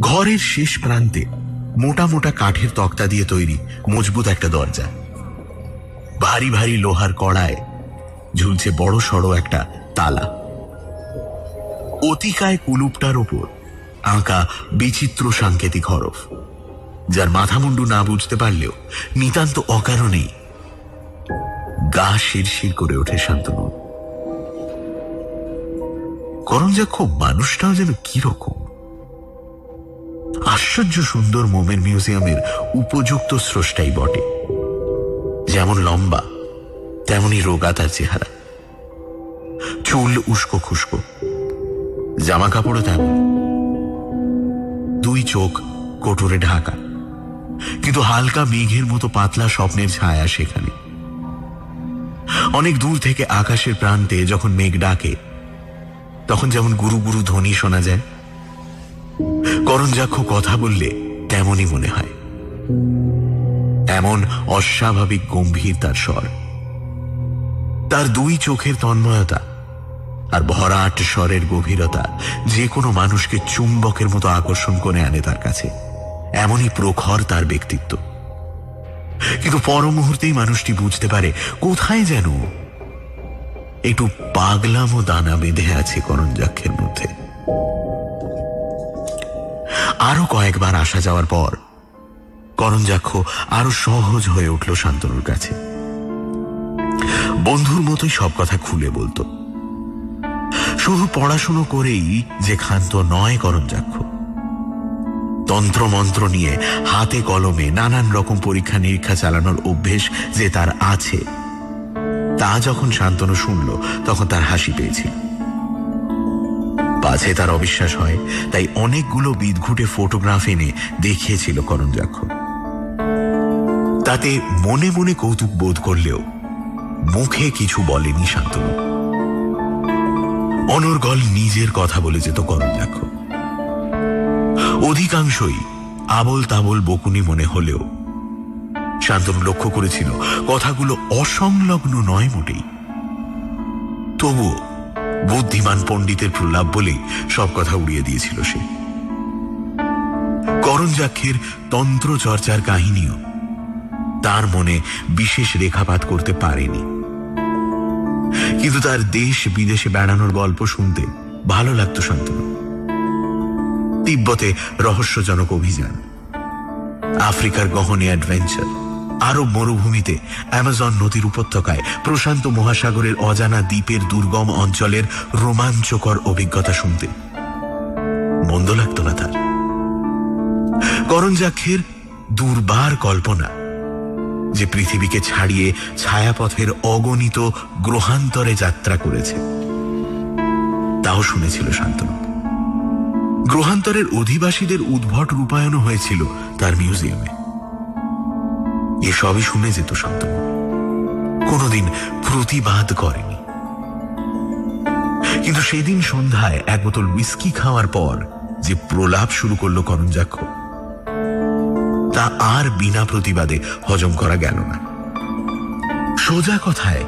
ঘরের শেষ প্রান্তে মোটা মোটা কাঠের তক্তা দিয়ে তৈরি মজবুত একটা দরজা। ভারী ভারী লোহার কড়ায় ঝুলছে বড় সড়ো একটা তালা। অতিকায় কুলুপটার ওপর আঁকা বিচিত্র সাংকেতিক হরফ, যার মাথামুন্ডু না বুঝতে পারলেও নিতান্ত অকারণেই গা শিরশির করে ওঠে শান্তনু। করঞ্জাক্ষ মানুষটাও যেন কিরকম। আশ্চর্য সুন্দর মোমের মিউজিয়ামের উপযুক্ত স্রষ্টাই বটে। যেমন লম্বা তেমনি রোগা তার চেহারা, চুল উস্কো খুস্কো, জামা কাপড়ও তেমন, দুই চোখ কোটরে ঢাকা, কিন্তু হালকা মেঘের মতো পাতলা স্বপ্নের ছায়া সেখানে। অনেক দূর থেকে আকাশের প্রান্তে যখন মেঘ ডাকে তখন যেমন গুরু গুরু ধ্বনি শোনা যায়, করঞ্জাক্ষ কথা বললে তেমনই মনে হয়। এমন অস্বাভাবিক গম্ভীর তার স্বর, তার দুই চোখের তন্ময়তা আর ভরাট স্বরের গভীরতা যে কোনো মানুষকে চুম্বকের মতো আকর্ষণ করে আনে তার কাছে। এমনই প্রখর তার ব্যক্তিত্ব। কিন্তু পর মুহূর্তেই মানুষটি বুঝতে পারে কোথায় যেন একটু পাগলাম ও দানা বেঁধে আছে করঞ্জাক্ষের মধ্যে। আরো কয়েকবার আসা যাওয়ার পর করঞ্জাক্ষ আরো সহজ হয়ে উঠল শান্তনুর কাছে। বন্ধুর মতোই সব কথা খুলে বলতো। শুধু পড়াশুনো করেই যে ক্ষান্ত নয় করঞ্জাক্ষ, তন্ত্রমন্ত্র নিয়ে হাতে কলমে নানান রকম পরীক্ষা নিরীক্ষা চালানোর অভ্যেস যে তার আছে, তা যখন শান্তনু শুনল তখন তার হাসি পেয়েছিল। পাছে তার অবিশ্বাস হয় তাই অনেকগুলো বিদঘুটে ফটোগ্রাফ এনে দেখিয়েছিল করঞ্জাক্ষ। তাতে মনে মনে কৌতুক বোধ করলেও মুখে কিছু বলেনি শান্তনু। অনর্গল নিজের কথা বলে যেত করঞ্জাক্ষ। অধিকাংশই আবল তাবল বকুনি মনে হলেও শান্তনু লক্ষ্য করেছিল কথাগুলো অসংলগ্ন নয় মোটেই। তবুও বুদ্ধিমান পণ্ডিতের প্রলাপ বলেই সব কথা উড়িয়ে দিয়েছিল সে। করঞ্জাক্ষের তন্ত্র চর্চার কাহিনীও তার মনে বিশেষ রেখাপাত করতে পারেনি, কিন্তু তার দেশ বিদেশে বেড়ানোর গল্প শুনতে ভালো লাগতো শান্তনু। তিব্বতে রহস্যজনক অভিযান, আফ্রিকার গহনে অ্যাডভেঞ্চার, আরব মরুভূমিতে অ্যামাজন নদীর উপত্যকায় প্রশান্ত মহাসাগরের অজানা দ্বীপের দুর্গম অঞ্চলের রোমাঞ্চকর অভিজ্ঞতা শুনতে মন্দ লাগত না তার। করঞ্জাক্ষের দুর্বার কল্পনা যে পৃথিবীকে ছাড়িয়ে ছায়াপথের অগণিত গ্রহান্তরে যাত্রা করেছে, তাও শুনেছিল শান্তনু। গ্রহান্তরের অধিবাসীদের উদ্ভট রূপায়ণও হয়েছিল তার মিউজিয়ামে। এসবই শুনে যেত শান্তনু, কোনোদিন প্রতিবাদ করেনি। কিন্তু সেদিন সন্ধ্যায় এক বোতল হুইস্কি খাওয়ার পর যে প্রলাপ শুরু করলো করঞ্জাক্ষ, তা আর বিনা প্রতিবাদে হজম করা গেল না। সোজা কথায়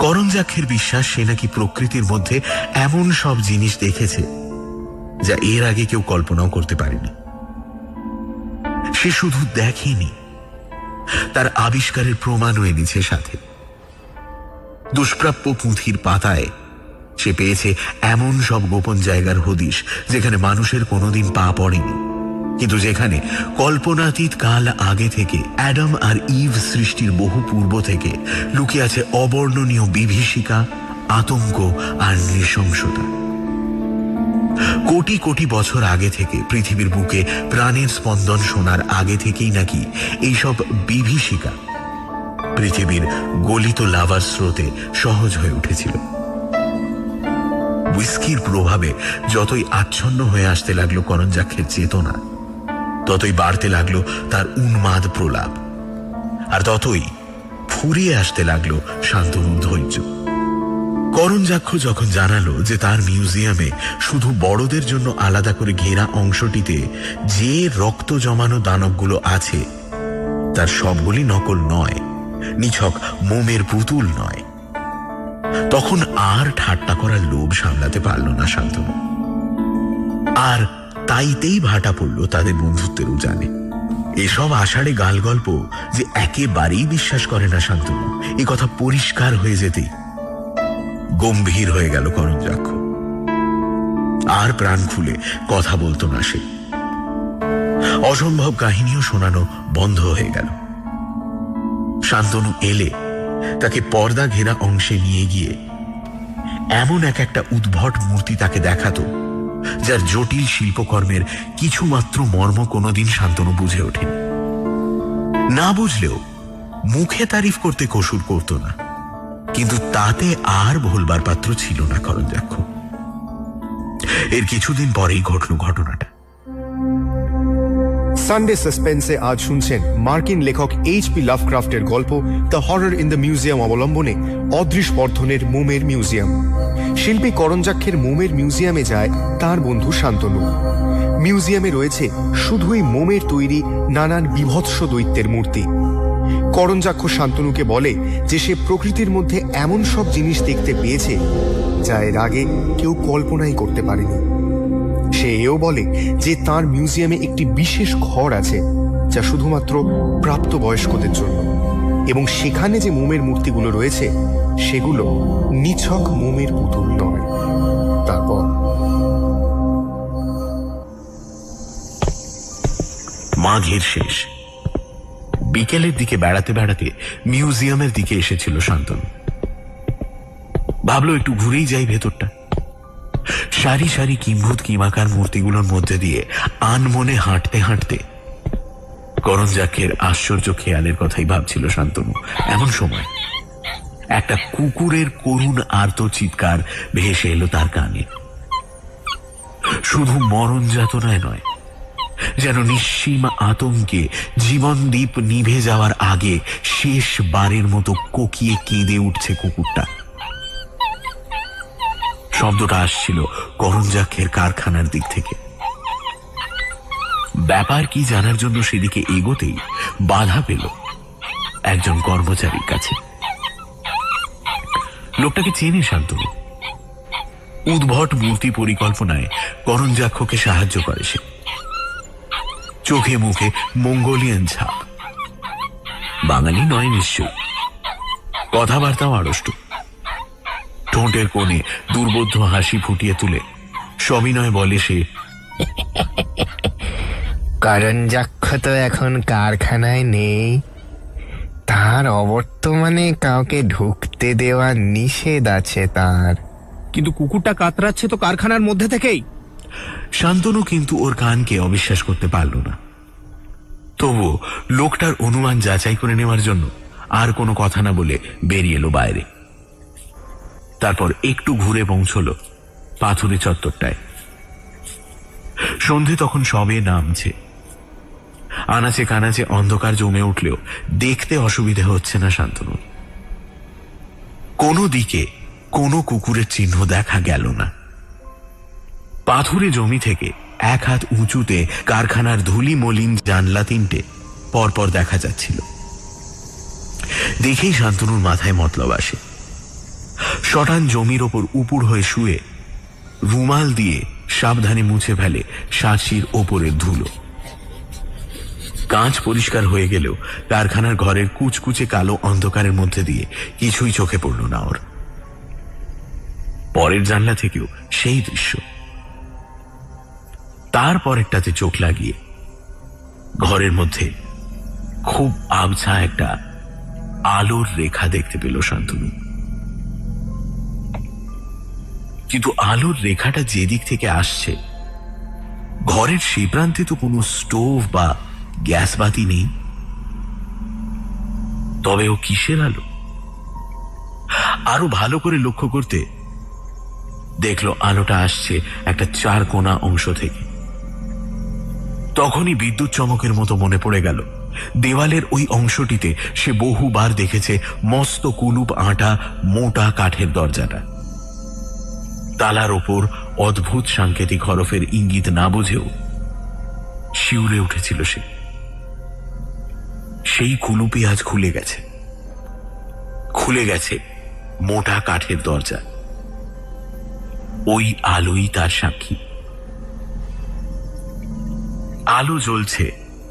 করঞ্জাক্ষের বিশ্বাস সে নাকি প্রকৃতির মধ্যে এমন সব জিনিস দেখেছে যা এর আগে কেউ কল্পনাও করতে পারেনি। সে শুধু দেখেনি, তার আবিষ্কারের প্রমাণও এনেছে সাথে। দুষ্প্রাপ্য পুঁথির পাতায় সে পেয়েছে এমন সব গোপন জায়গার হদিশ যেখানে মানুষের কোনোদিন পা পড়েনি, কিন্তু যেখানে কল্পনাতীত কাল আগে থেকে, অ্যাডাম আর ইভ সৃষ্টির বহু পূর্ব থেকে লুকিয়ে আছে অবর্ণনীয় বিভীষিকা, আতঙ্ক আর নৃশংসতা। কোটি কোটি বছর আগে থেকে, পৃথিবীর বুকে প্রাণের স্পন্দন শোনার আগে থেকেই নাকি এইসব বিভীষিকা পৃথিবীর গলিত লাভার স্রোতে সহজ হয়ে উঠেছিল। হুইস্কির প্রভাবে যতই আচ্ছন্ন হয়ে আসতে লাগলো করঞ্জাক্ষের চেতনা, ততই বাড়তে লাগলো তার উন্মাদ প্রলাপ, আর ততই ফুরিয়ে আসতে লাগলো শান্তনুর ধৈর্য। করঞ্জাক্ষ যখন জানালো যে তার মিউজিয়ামে শুধু বড়দের জন্য আলাদা করে ঘেরা অংশটিতে যে রক্ত জমানো দানবগুলো আছে তার সবগুলি নকল নয়, নিছক মোমের পুতুল নয়, তখন আর ঠাট্টা করার লোভ সামলাতে পারল না শান্তনু। আর তাইতেই ভাটা পড়ল তাদের বন্ধুত্বের উজানে। এসব আষাঢ়ে গাল গল্প যে একেবারেই বিশ্বাস করে না শান্তনু, এ কথা পরিষ্কার হয়ে যেতেই গম্ভীর হয়ে গেল করঞ্জাক্ষ। আর প্রাণ খুলে কথা বলতো না সে। অসম্ভব কাহিনীও শোনানো বন্ধ হয়ে গেল। শান্তনু এলে তাকে পর্দা ঘেরা অংশে নিয়ে গিয়ে এমন একটা উদ্ভট মূর্তি তাকে দেখাতো, যার জটিল শিল্পকর্মের কিছুমাত্র মর্ম কোনোদিন শান্তনু বুঝে ওঠেনি। না বুঝলেও মুখে তারিফ করতে কসুর করত না, কিন্তু তাতে আর ভুলবার পাত্র ছিল না করঞ্জাক্ষ। এর কিছুদিন পরেই ঘটল ঘটনাটা। সানডে সাসপেন্সে আজ শুনছেন মার্কিন লেখক এইচ.পি. লাভক্রাফটের গল্প the horror in the museum অবলম্বনে অদৃশ বর্ধনের মোমের মিউজিয়াম। শিল্পী করঞ্জাক্ষের মোমের মিউজিয়ামে যায় তার বন্ধু শান্তনু। মিউজিয়ামে রয়েছে শুধুই মোমের তৈরি নানান বিভৎস দৈত্যের মূর্তি। করঞ্জাক্ষ শান্তনুকে বলে যে সে প্রকৃতির মধ্যে এমন সব জিনিস দেখতে পেয়েছে যা এর আগে কেউ কল্পনাই করতে পারেনি। সে এও বলে যে তার মিউজিয়ামে একটি বিশেষ ঘর আছে যা শুধুমাত্র প্রাপ্তবয়স্কদের জন্য, এবং সেখানে যে মোমের মূর্তিগুলো রয়েছে সেগুলো নিছক মোমের পুতুল নয়। তারপর মাঘের শেষ বিকেলের দিকে বেড়াতে বেড়াতে মিউজিয়ামের দিকে এসেছিল শান্তনু। ভাবলো একটু ঘুরেই যাই ভেতরটা। সারি সারি কিম্ভূত কিমাকার মূর্তিগুলোর মধ্যে দিয়ে আনমনে হাঁটতে হাঁটতে করঞ্জাক্ষের আশ্চর্য খেয়ালের কথাই ভাবছিল শান্তনু। এমন সময় একটা কুকুরের করুণ আর্ত চিৎকার ভেসে এলো তার কানে। শুধু মরণ যাতনায় নয়, যেন নিঃসীম আতঙ্কে জীবনদীপ নিভে যাওয়ার আগে শেষবারের মতো কোকিয়ে কেঁদে উঠছে কুকুরটা। শব্দটা আসছিল করঞ্জাক্ষের কারখানার দিক থেকে। ব্যাপার কি জানার জন্য সেদিকে এগোতেই বাধা পেল একজন কর্মচারীর কাছে। লোকটাকে চেনে শান্তনু। উদ্ভট মূর্তি পরিকল্পনায় করঞ্জাক্ষকে সাহায্য করে সে। চোখে মুখে মঙ্গোলিয়ান ছাপ। বাঙালি নয় নিশ্চয়, কথাবার্তাও আড়ষ্ট। ঠোঁটের কোণে দুর্বোধ্য হাসি ফুটিয়ে তুলে সবিনয় বলে সে, করঞ্জাক্ষ তো এখন কারখানায় নেই, তার অবর্তমানে কাউকে ঢুকতে দেওয়া নিষেধ আছে তার। কিন্তু কুকুরটা কাতরাচ্ছে তো কারখানার মধ্যে থেকেই। শান্তনু কিন্তু ওর কানকে অবিশ্বাস করতে পারল না। তবু লোকটার অনুমান যাচাই করে নেওয়ার জন্য আর কোনো কথা না বলে বেরিয়ে এলো বাইরে। তারপর একটু ঘুরে পৌঁছল পাথুরে চত্বরটায়। সন্ধে তখন সবে নামছে। আনাচে কানাচে অন্ধকার জমে উঠলেও দেখতে অসুবিধে হচ্ছে না শান্তনু। কোনো দিকে কোনো কুকুরের চিহ্ন দেখা গেল না। পাথুরে জমি থেকে এক হাত উঁচুতে কারখানার ধুলি মলিন জানলা তিনটে পরপর দেখা যাচ্ছিল। দেখেই শান্তনুর মাথায় মতলব আসে। শটান জমির ওপর উপুড় হয়ে শুয়ে রুমাল দিয়ে সাবধানে মুছে ফেলে শাঁসির ওপরের ধুলো। কাঁচ পরিষ্কার হয়ে গেলেও কারখানার ঘরের কুচকুচে কালো অন্ধকারের মধ্যে দিয়ে কিছুই চোখে পড়ল না ওর। পরের জানলা থেকেও সেই দৃশ্য। তারপর একটাতে চোখ লাগিয়ে ঘরের মধ্যে খুব আবছা একটা আলোর রেখা দেখতে পেল শান্তনু। কিন্তু আলোর রেখাটা যেদিক থেকে আসছে, ঘরের সেই প্রান্তে তো কোনো স্টোভ বা গ্যাস বাতি নেই। তবে ও কিসের আলো? আরো ভালো করে লক্ষ্য করতে দেখলো আলোটা আসছে একটা চার কোণা অংশ থেকে। তখনই বিদ্যুৎ চমকের মতো মনে পড়ে গেল দেওয়ালের ওই অংশটিতে সে বহুবার দেখেছে মস্ত কুলুপ আঁটা মোটা কাঠের দরজাটা। তালার ওপর অদ্ভুত সাংকেতিক হরফের ইঙ্গিত না বুঝেও শিউরে উঠেছিল সে। সেই কুলুপি আজ খুলে গেছে। খুলে গেছে মোটা কাঠের দরজা। ওই আলোই তার সাক্ষী। আলো জ্বলছে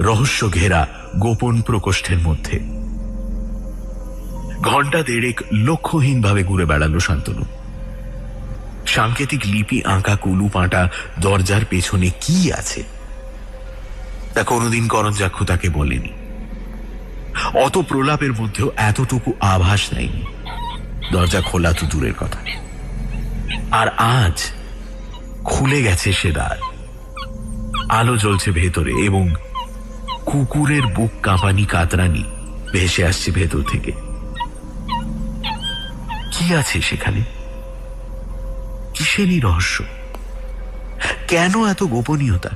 রহস্য ঘেরা গোপন প্রকোষ্ঠের মধ্যে। ঘণ্টা দেড়েক লক্ষ্যহীনভাবে ঘুরে বেড়ালো শান্তনু। সাংকেতিক লিপি আঁকা কুলু পাঁটা দরজার পেছনে কি আছে তা কোনোদিন করঞ্জাক্ষ তাকে বলেনি। অত প্রলাপের মধ্যেও এতটুকু আভাস নেয়নি। দরজা খোলা তো দূরের কথা, আর আজ খুলে গেছে সে দ্বার। আলো জ্বলছে ভেতরে এবং কুকুরের বুক কাঁপানি কাতরানি ভেসে আসছে ভেতর থেকে। কি আছে সেখানে? কিসেরই রহস্য? কেন এত গোপনীয়তা?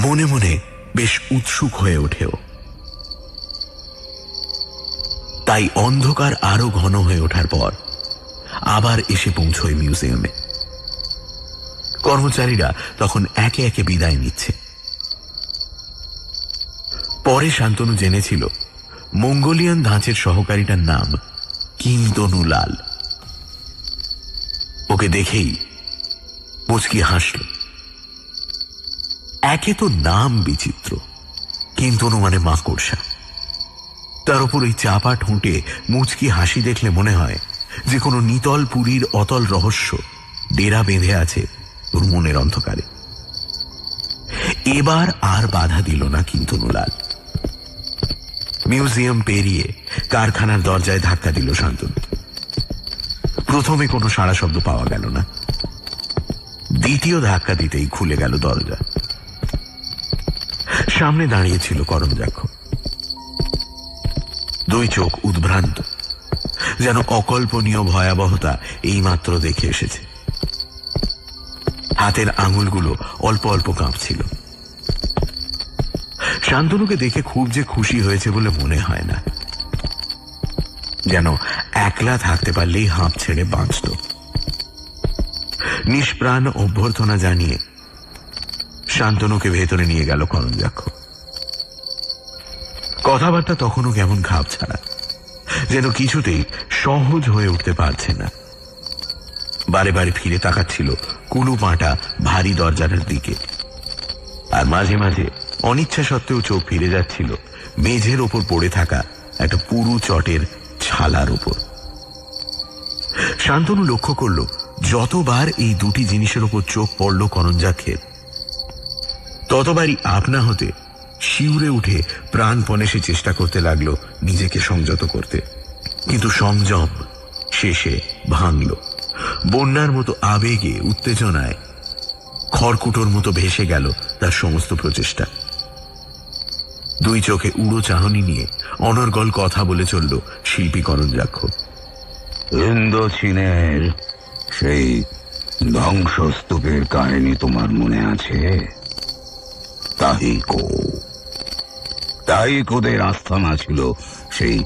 মনে মনে বেশ উৎসুক হয়ে ওঠেও। তাই অন্ধকার আরো ঘন হয়ে ওঠার পর আবার এসে পৌঁছয় মিউজিয়ামে। কর্মচারীরা তখন একে একে বিদায় নিচ্ছে। পরে শান্তনু জেনেছিল মঙ্গোলিয়ান ধাঁচের সহকারীটার নাম কিন্তনু লাল। ওকে দেখেই মুচকি হাসল। একে তো নাম বিচিত্র, কিন্তনু মানে মাকড়সা। তার উপর এই চাপা ঠোঁটে মুচকি হাসি দেখলে মনে হয় যে কোনো নিতল পুরীর অতল রহস্য ডেরা বেঁধে আছে ওর মনের অন্ধকারে। এবার আর বাধা দিল না কিন্তনু লাল। মিউজিয়াম পেরিয়ে কারখানার দরজায় ধাক্কা দিল শান্তনু। প্রথমে কোনো সাড়া শব্দ পাওয়া গেল না। দ্বিতীয় ধাক্কা দিতেই খুলে গেল দরজা। সামনে দাঁড়িয়েছিল করঞ্জাক্ষ। দুই চোখ উদ্ভ্রান্ত, যেন অকল্পনীয় ভয়াবহতা এইমাত্র দেখে এসেছে। হাতের আঙুলগুলো অল্প অল্প কাঁপছিল। শান্তনুকে দেখে খুব যে খুশি হয়েছে বলে মনে হয় না, যেন একলা থাকতে পারলেই হাঁপ ছেড়ে বাঁচত। নিষ্প্রাণ অভ্যর্থনা জানিয়ে শান্তনুকে ভেতরে নিয়ে গেল করঞ্জাক্ষ। কথাবার্তা তখনও কেমন খাপ ছাড়া, যেন কিছুতেই সহজ হয়ে উঠতে পারছে না। বারে বারে ফিরে তাকাচ্ছিল কুলু পাঁটা ভারী দরজাটার দিকে, আর মাঝে মাঝে অনিচ্ছা সত্ত্বেও চোখ ফিরে যাচ্ছিল মেঝের ওপর পড়ে থাকা একটা পুরু চটের ছালার ওপর। শান্তনু লক্ষ্য করল যতবার এই দুটি জিনিসের ওপর চোখ পড়ল করঞ্জাক্ষের, ততবারই আপনা হতে শিউরে উঠে প্রাণপণে সে চেষ্টা করতে লাগলো নিজেকে সংযত করতে। কিন্তু সংযম শেষে ভাঙল। বন্যার মতো আবেগে উত্তেজনায় খড়কুটোর মতো ভেসে গেল তার সমস্ত প্রচেষ্টা। দুই চোখে উড়ো চাহনি নিয়ে অনর্গল কথা বলে চলল শিল্পী করঞ্জাক্ষ। ইন্দোচীনের সেই ধ্বংসস্তূপের কাহিনী তোমার মনে আছে? তাহিকোদের আস্থানা ছিল সেই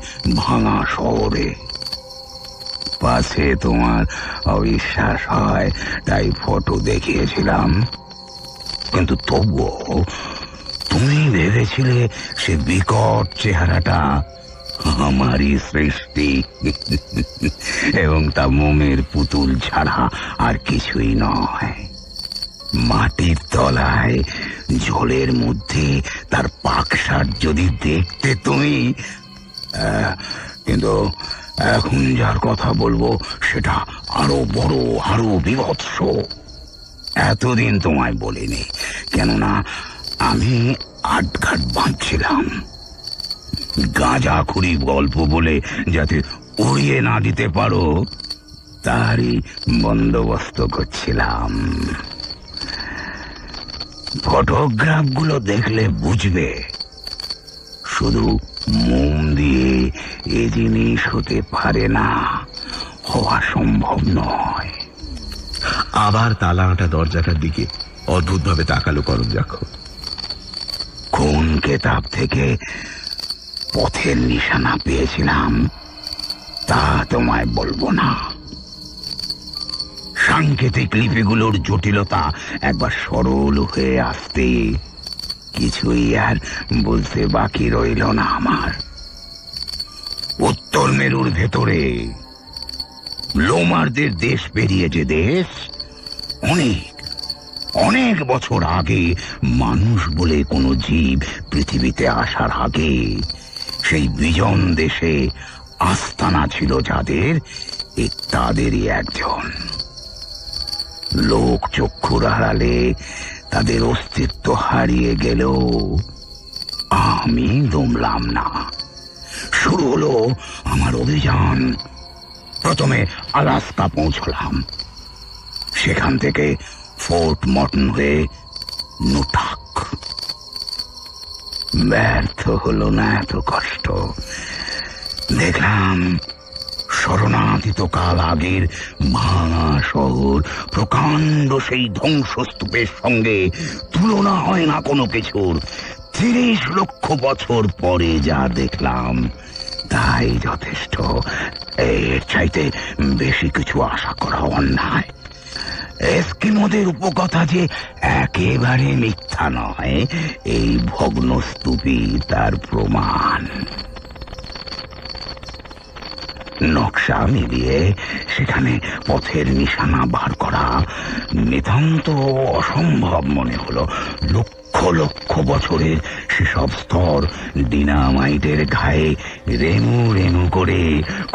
ভাঙা শহরে। পাছে তোমার অবিশ্বাস হয় তাই ফটো দেখিয়েছিলাম, কিন্তু তবুও তুমি ভেবেছিলে সে বিকট চেহারাটা আমারই সৃষ্টি এবং তা মোমের পুতুল ছাড়া আর কিছুই নয়। মাটির তলায় জলের মধ্যে তার পাকসার যদি দেখতে তুমি, কিন্তু এখন যার কথা বলবো সেটা আরো বড়, আরো বীভৎস। এতদিন তোমায় বলিনি, কেননা আমি আটঘাট বাঁধছিলাম। গাঁজাখুরি গল্প বলে যাতে উড়িয়ে না দিতে পারো তারই বন্দোবস্ত করছিলাম। ফটোগ্রাফগুলো দেখলে বুঝবে, শুধু মোম দিয়ে এ জিনিস হতে পারে না, হওয়া সম্ভব নয়। আবার তালা আঁটা দরজাটার দিকে অদ্ভুতভাবে তাকালো করঞ্জাক্ষ। কোন কেতাব থেকে পথের নিশানা পেয়েছিলাম তা তোমায় বলবো না। সাংকেতিক লিপিগুলোর জটিলতা একবার সরল হয়ে আসতে কিছুই আর বলতে বাকি রইল না আমার। উত্তর মেরুর ভেতরে লোমারদের দেশ পেরিয়ে যে দেশ, অনেক অনেক বছর আগে মানুষ বলে কোনো জীব পৃথিবীতে আসার আগে সেই বিজন দেশে আস্তানা ছিল যাদের, তাদেরই একজন। লোক চক্ষুর আড়ালে তাদের অস্তিত্ব হারিয়ে গেলেও আমি দমলাম না। শুরু হলো আমার অভিযান। প্রথমে আলাস্কা পৌঁছলাম, সেখান থেকে ফোর্ট মর্টন হয়ে নুটাক। ব্যর্থ হলো না এত কষ্ট। দেখলাম শরণাতীত কাল আগের ভাঙা শহর, প্রকাণ্ড সেই ধ্বংসস্তূপের সঙ্গে তুলনা হয় না কোনো কিছুর। 30 লক্ষ বছর পরে যা দেখলাম তাই যথেষ্ট। এর চাইতে বেশি কিছু আশা করা অন্যায়। এস্কিমোদের উপকথা যে একেবারে মিথ্যা নয়, এই ভগ্নস্তূপই তার প্রমাণ। নকশা মিলিয়ে সেখানে পথের নিশানা বার করা নিতান্ত অসম্ভব মনে হলো। লক্ষ লক্ষ বছরের সেসব স্তর ডিনামাইটের ঘায়ে রেণু রেণু করে,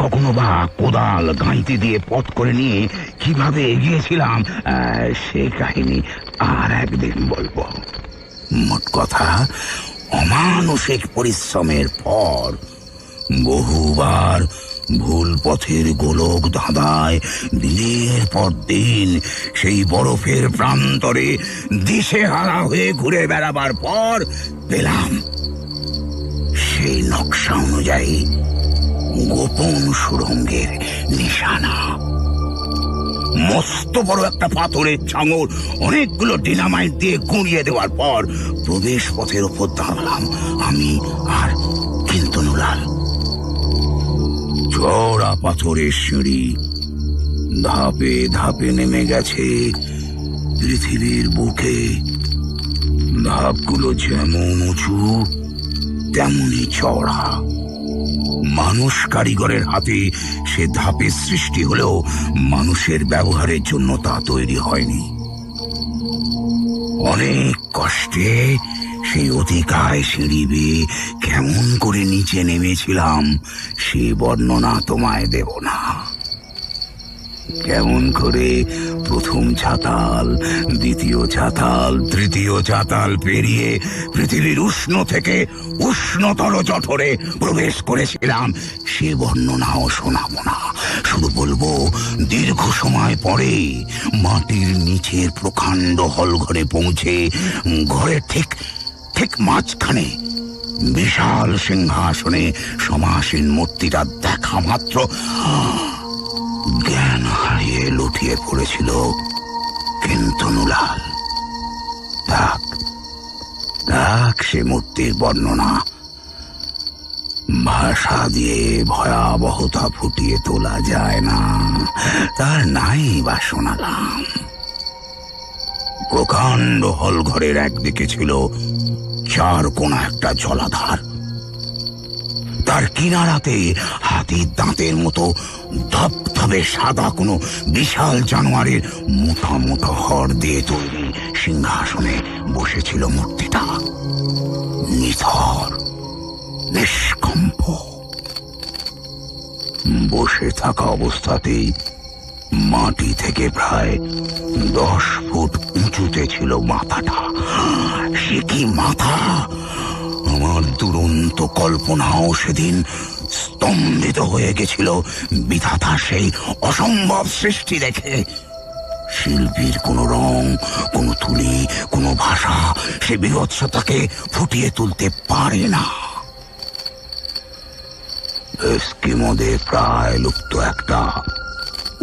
কখনো বা কোদাল গাঁইতি দিয়ে পথ করে নিয়ে কিভাবে এগিয়েছিলাম সে কাহিনী আর একদিন বলবো। মোট কথা, অমানুষিক পরিশ্রমের পর বহুবার ভুল পথের গোলক ধাঁধায় দিনের পর দিন সেই বরফের প্রান্তরে দিশেহারা হয়ে ঘুরে বেড়াবার পর পেলাম সেই নকশা অনুযায়ী গোপন সুড়ঙ্গের নিশানা। মস্ত বড় একটা পাথরের চাঙড় অনেকগুলো ডিনামাইট দিয়ে গুঁড়িয়ে দেওয়ার পর প্রবেশ পথের ওপর দাঁড়ালাম আমি আর কিন্তনুলাল। চওড়া পাথরের সিঁড়ি ধাপে ধাপে নেমে গেছে পৃথিবীর বুকে। ধাপগুলো যেমন উঁচু তেমনি চওড়া। মানুষ কারিগরের হাতে সে ধাপের সৃষ্টি হলেও মানুষের ব্যবহারের জন্য তা তৈরি হয়নি। অনেক কষ্টে সেই অতিকায় সিঁড়ি বেয়ে কেমন করে নিচে নেমেছিলাম সে বর্ণনা তোমায় দেব না। কেমন করে প্রথম ছাতাল, দ্বিতীয় ছাতাল, তৃতীয় ছাতাল পেরিয়ে পৃথিবীর উষ্ণ থেকে উষ্ণতর জঠরে প্রবেশ করেছিলাম সে বর্ণনাও শোনাবো না। শুধু বলবো, দীর্ঘ সময় পরে মাটির নিচের প্রকাণ্ড হলঘরে পৌঁছে ঘরের ঠিক মাঝখানে বিশাল সিংহাসনে সমাসীন মূর্তিটা দেখা মাত্র জ্ঞান হারিয়ে লুটিয়ে পড়েছিল কিন্তনুলাল। তাক সে মূর্তির বর্ণনা ভাষা দিয়ে ভয়াবহতা ফুটিয়ে তোলা যায় না, তার নাই বা শোনালাম। প্রকাণ্ড হল ঘরের একদিকে ছিল 4 কোণা একটা জলাধার। তার কিনারাতে হাতির দাঁতের মতো ধবধবে সাদা কোনো বিশাল জানোয়ারের মোটা মোটা হড় দিয়ে তৈরি সিংহাসনে বসেছিল মূর্তিটা। নিথর, নিষ্কম্প। বসে থাকা অবস্থাতেই মাটি থেকে প্রায় 10 ফুট উঁচুতে ছিল মাথাটা। সে কি মাথা! আমার দুরন্ত কল্পনাও সেদিন স্তম্ভিত হয়ে গেছিল বিধাতা সেই অসম্ভব সৃষ্টি দেখে। শিল্পীর কোনো রং, কোনো তুলি, কোনো ভাষা সে বীভৎসতাকে ফুটিয়ে তুলতে পারে না। এস্কিমোদের প্রায় লুপ্ত একটা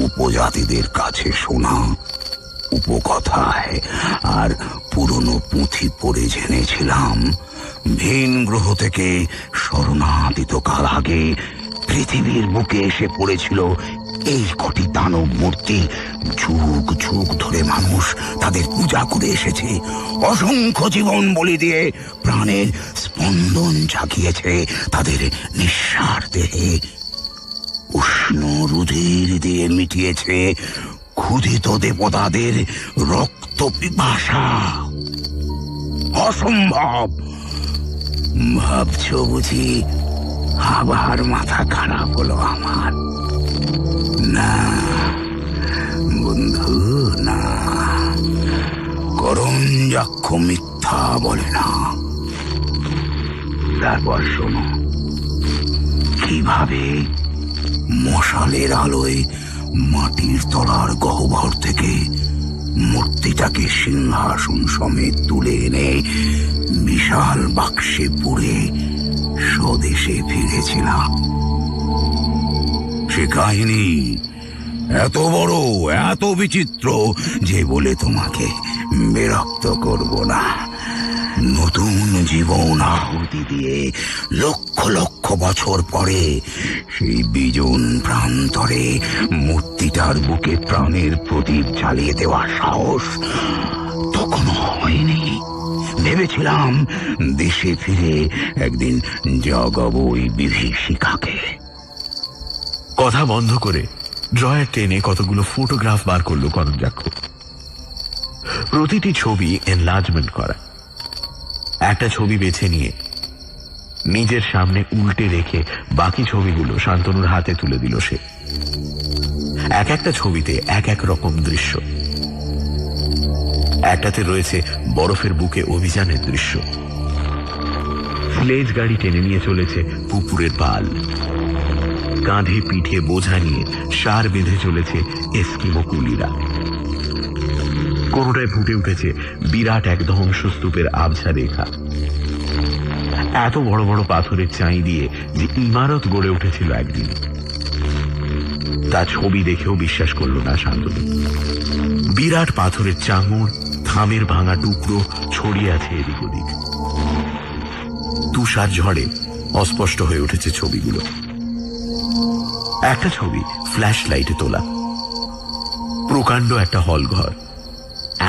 উপজাতিদের কাছে শোনা উপকথায় আর পুরনো পুঁথি পড়ে জেনেছিলাম, ভিন গ্রহ থেকে শরণাতীত কাল আগে পৃথিবীর বুকে এসে পড়েছিল এই কটি দানব মূর্তি। যুগ যুগ ধরে মানুষ তাদের পূজা করে এসেছে, অসংখ্য জীবন বলি দিয়ে প্রাণের স্পন্দন জাগিয়েছে তাদের নিঃসার দেহে, উষ্ণ রুধির দিয়ে মিটিয়েছে ক্ষুধিত দেবতাদের রক্ত পিপাসা অসম্ভব। ভাবছো বুঝি আবার মাথা খারাপ হলো আমার? না বন্ধু, না, করঞ্জাক্ষ মিথ্যা বলে না। তারপর শোনো কিভাবে মশালের আলোয় মাটির তলার গহ্বর থেকে মূর্তিটাকে সিংহাসন সমেত তুলে এনে বিশাল বাক্সে পুরে স্বদেশে ফিরেছিলাম। সে কাহিনী এত বড়, এত বিচিত্র যে বলে তোমাকে বিরক্ত করব না। নতুন জীবন আহুতি দিয়ে লক্ষ লক্ষ বছর পরে সেই বিজন প্রান্তরে মূর্তিটার বুকে প্রাণের প্রদীপ জ্বালিয়ে দেওয়ার সাহস তখনো হয়নি। ভেবেছিলাম দেশে ফিরে একদিন জাগাবো ওই বিভীষিকাকে। কথা বন্ধ করে ড্রয়ার টেনে কতগুলো ফটোগ্রাফ বার করলো করঞ্জাক্ষ। প্রতিটি ছবি এনলার্জমেন্ট করা। একটা ছবি বেছে নিয়ে নিজের সামনে উল্টে রেখে বাকি ছবিগুলো শান্তনুর হাতে তুলে দিল সে। এক একটা ছবিতে এক এক রকম দৃশ্য। একটাতে রয়েছে বরফের বুকে অভিযানের দৃশ্য। স্লেজ গাড়ি টেনে নিয়ে চলেছে পুকুরের পাল। কাঁধে পিঠে বোঝা নিয়ে সার বেঁধে চলেছে এস্কিমো কুলিরা। কোনোটায় ফুটে উঠেছে বিরাট এক ধ্বংসস্তূপের আবছা রেখা। এত বড় বড় পাথরের চাই দিয়ে যে ইমারত গড়ে উঠেছিল একদিন, তা ছবি দেখেও বিশ্বাস করল না শান্তনু। বিরাট পাথরের চাঙড়, থামের ভাঙা টুকরো ছড়িয়ে আছে এদিক ওদিক। তুষার ঝড়ে অস্পষ্ট হয়ে উঠেছে ছবিগুলো। একটা ছবি ফ্ল্যাশ লাইটে তোলা। প্রকাণ্ড একটা হল ঘর,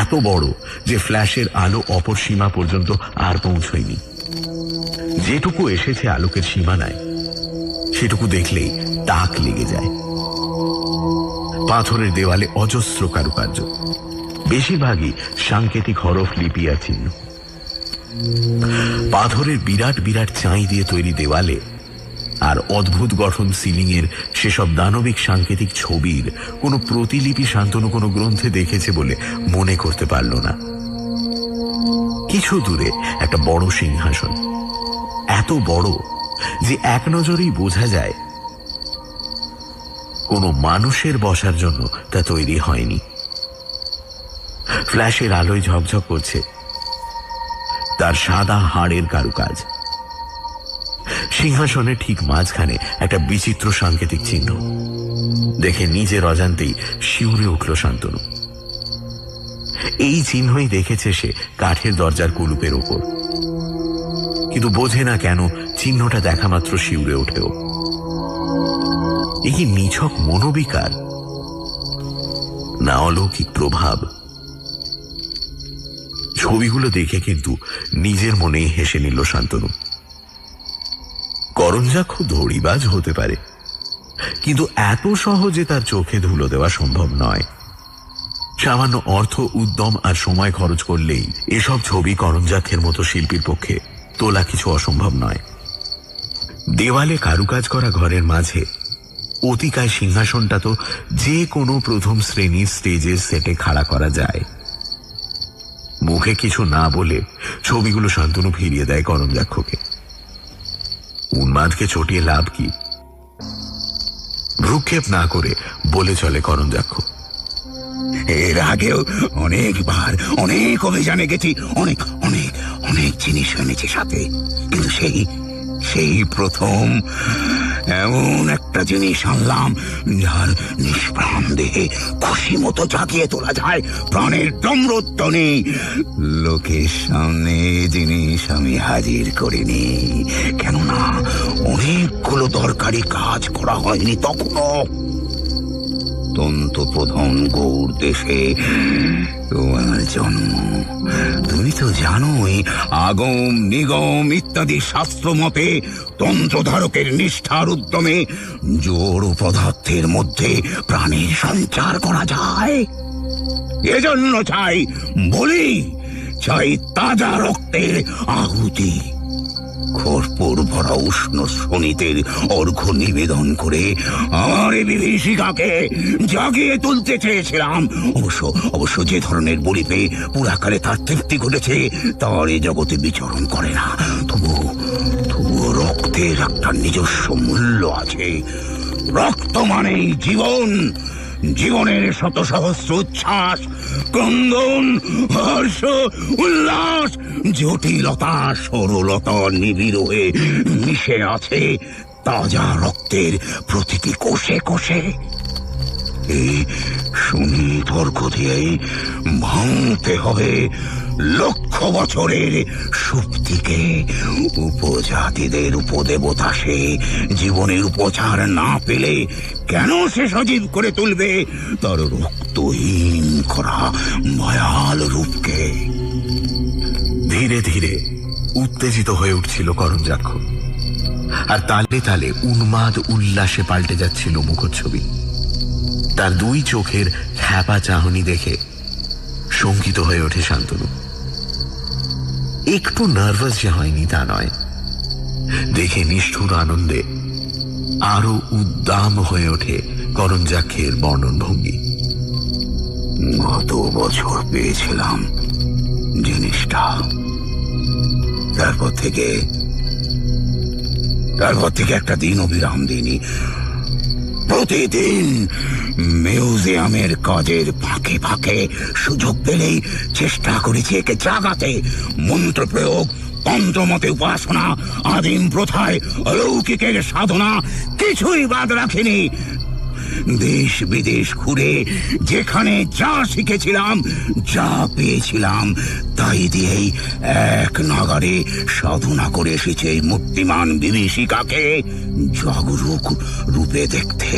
এত বড় যে ফ্ল্যাশের আলো অপর সীমা পর্যন্ত আর পৌঁছয়নি। যেটুকু এসেছে আলোকের সীমানায় সেটুকু দেখলেই তাক লেগে যায়। পাথরের দেওয়ালে অজস্র কারুকার্য, বেশিরভাগই সাংকেতিক হরফ, লিপি আর চিহ্ন। পাথরের বিরাট বিরাট চাই দিয়ে তৈরি দেওয়ালে আর অদ্ভুত গঠন সিলিং এর সেসব দানবিক সাংকেতিক ছবির কোনো প্রতিলিপি শান্তনু কোনো গ্রন্থে দেখেছে বলে মনে করতে পারল না। কিছু দূরে একটা বড় সিংহাসন, এত বড় যে এক নজরেই বোঝা যায় কোনো মানুষের বসার জন্য তা তৈরি হয়নি। ফ্ল্যাশের আলোয় ঝকঝক করছে তার সাদা হাড়ের কারুকাজ। সিংহাসনের ঠিক মাঝখানে একটা বিচিত্র সাংকেতিক চিহ্ন দেখে নিজের অজান্তেই শিউরে উঠল শান্তনু। এই চিহ্নই দেখেছে সে কাঠের দরজার কুলুপের ওপর, কিন্তু বোঝে না কেন চিহ্নটা দেখা মাত্র শিউরে ওঠেও। এ কি নিছক মনোবিকার না অলৌকিক প্রভাব? ছবিগুলো দেখে কিন্তু নিজের মনেই হেসে নিল শান্তনু। করঞ্জাক্ষ দড়িবাজ হতে পারে, কিন্তু এত সহজে তার চোখে ধুলো দেওয়া সম্ভব নয়। সামান্য অর্থ, উদ্যম আর সময় খরচ করলেই এসব ছবি করঞ্জাক্ষের মতো শিল্পীর পক্ষে তোলা কিছু অসম্ভব নয়। দেওয়ালে কারুকাজ করা ঘরের মাঝে অতিকায় সিংহাসনটা তো যে কোনো প্রথম শ্রেণীর স্টেজের সেটে খাড়া করা যায়। মুখে কিছু না বলে ছবিগুলো শান্তনু ফিরিয়ে দেয় করঞ্জাক্ষকে। উন্মাদকে চটিয়ে লাভ কি? ভ্রুক্ষেপ না করে বলে চলে করঞ্জাক্ষ, এর আগেও অনেকবার অনেক অভিযানে গেছি, অনেক অনেক অনেক জিনিস এনেছি সাথে, কিন্তু সেই প্রথম এমন একটা জিনিস আনলাম যার নিষ্প্রাণ দেহে খুশি মতো জাগিয়ে তোলা যায় প্রাণের ডমরুধ্বনি। লোকের সামনে জিনিস আমি হাজির করিনি, কেননা অনেকগুলো দরকারি কাজ করা হয়নি তখনও। তন্ত্রপ্রধান গৌড় দেশে তোমার জন্ম। তুমি তো জানোই আগম নিগম ইত্যাদি শাস্ত্র মতে তন্ত্রধারকের নিষ্ঠার উদ্যমে জড় পদার্থের মধ্যে প্রাণের সঞ্চার করা যায়। এজন্য চাই বলি, চাই তাজা রক্তের আহুতি। খরপুর ভরা উষ্ণ শনিতের অর্ঘ্য নিবেদন করে আমার এই বিভীষিকাকে জাগিয়ে তুলতে চেয়েছিলাম। অবশ্য যে ধরনের বলি পেয়ে পুরাকালে তার তৃপ্তি ঘটেছে তার এ জগতে বিচরণ করে না। তবুও রক্তের একটা নিজস্ব মূল্য আছে। রক্ত মানেই জীবন, জীবনের শত সহস্র উচ্ছ্বাস, ক্রন্দন, হর্ষ, উল্লাস, জটিলতা, সরলতা নিবিড় হয়ে মিশে আছে তাজা রক্তের প্রতিটি কোষে কোষে। এই সুনিত অর্ঘ্য দিয়েই ভাঙতে হবে লক্ষ বছরের সুপ্তিকে। উপজাতিদের উপদেবতা সে, জীবনের উপচার না পেলে কেন সে সজীব করে তুলবে তার রক্তহীন করা ভয়াল রূপকে? ধীরে ধীরে উত্তেজিত হয়ে উঠছিল করঞ্জাক্ষ, আর তালে তালে উন্মাদ উল্লাসে পাল্টে যাচ্ছিল মুখচ্ছবি। তার দুই চোখের খ্যাপা চাহনি দেখে শঙ্কিত হয়ে ওঠে শান্তনু। একটু নার্ভাস যে হয়নি তা নয়, দেখে নিষ্ঠুর আনন্দে আরো উদ্দাম হয়ে ওঠে করঞ্জাক্ষের বর্ণন ভঙ্গি। গত বছর পেয়েছিলাম জিনিসটা, তারপর থেকে একটা দিনও বিরাম দিইনি। প্রতিদিন মিউজিয়ামের কাজের ফাঁকে ফাঁকে সুযোগ পেলেই চেষ্টা করেছি একে জাগাতে। মন্ত্র প্রয়োগ, তন্ত্রমতে উপাসনা, আদিম প্রথায় অলৌকিকের সাধনা কিছুই বাদ রাখিনি। দেশ বিদেশ ঘুরে যেখানে যা শিখেছিলাম, যা পেয়েছিলাম, তাই দিয়েই এক নাগারে সাধনা করে এসেছে এই মূর্তিমান বিভীষিকাকে জাগরুক রূপে দেখতে।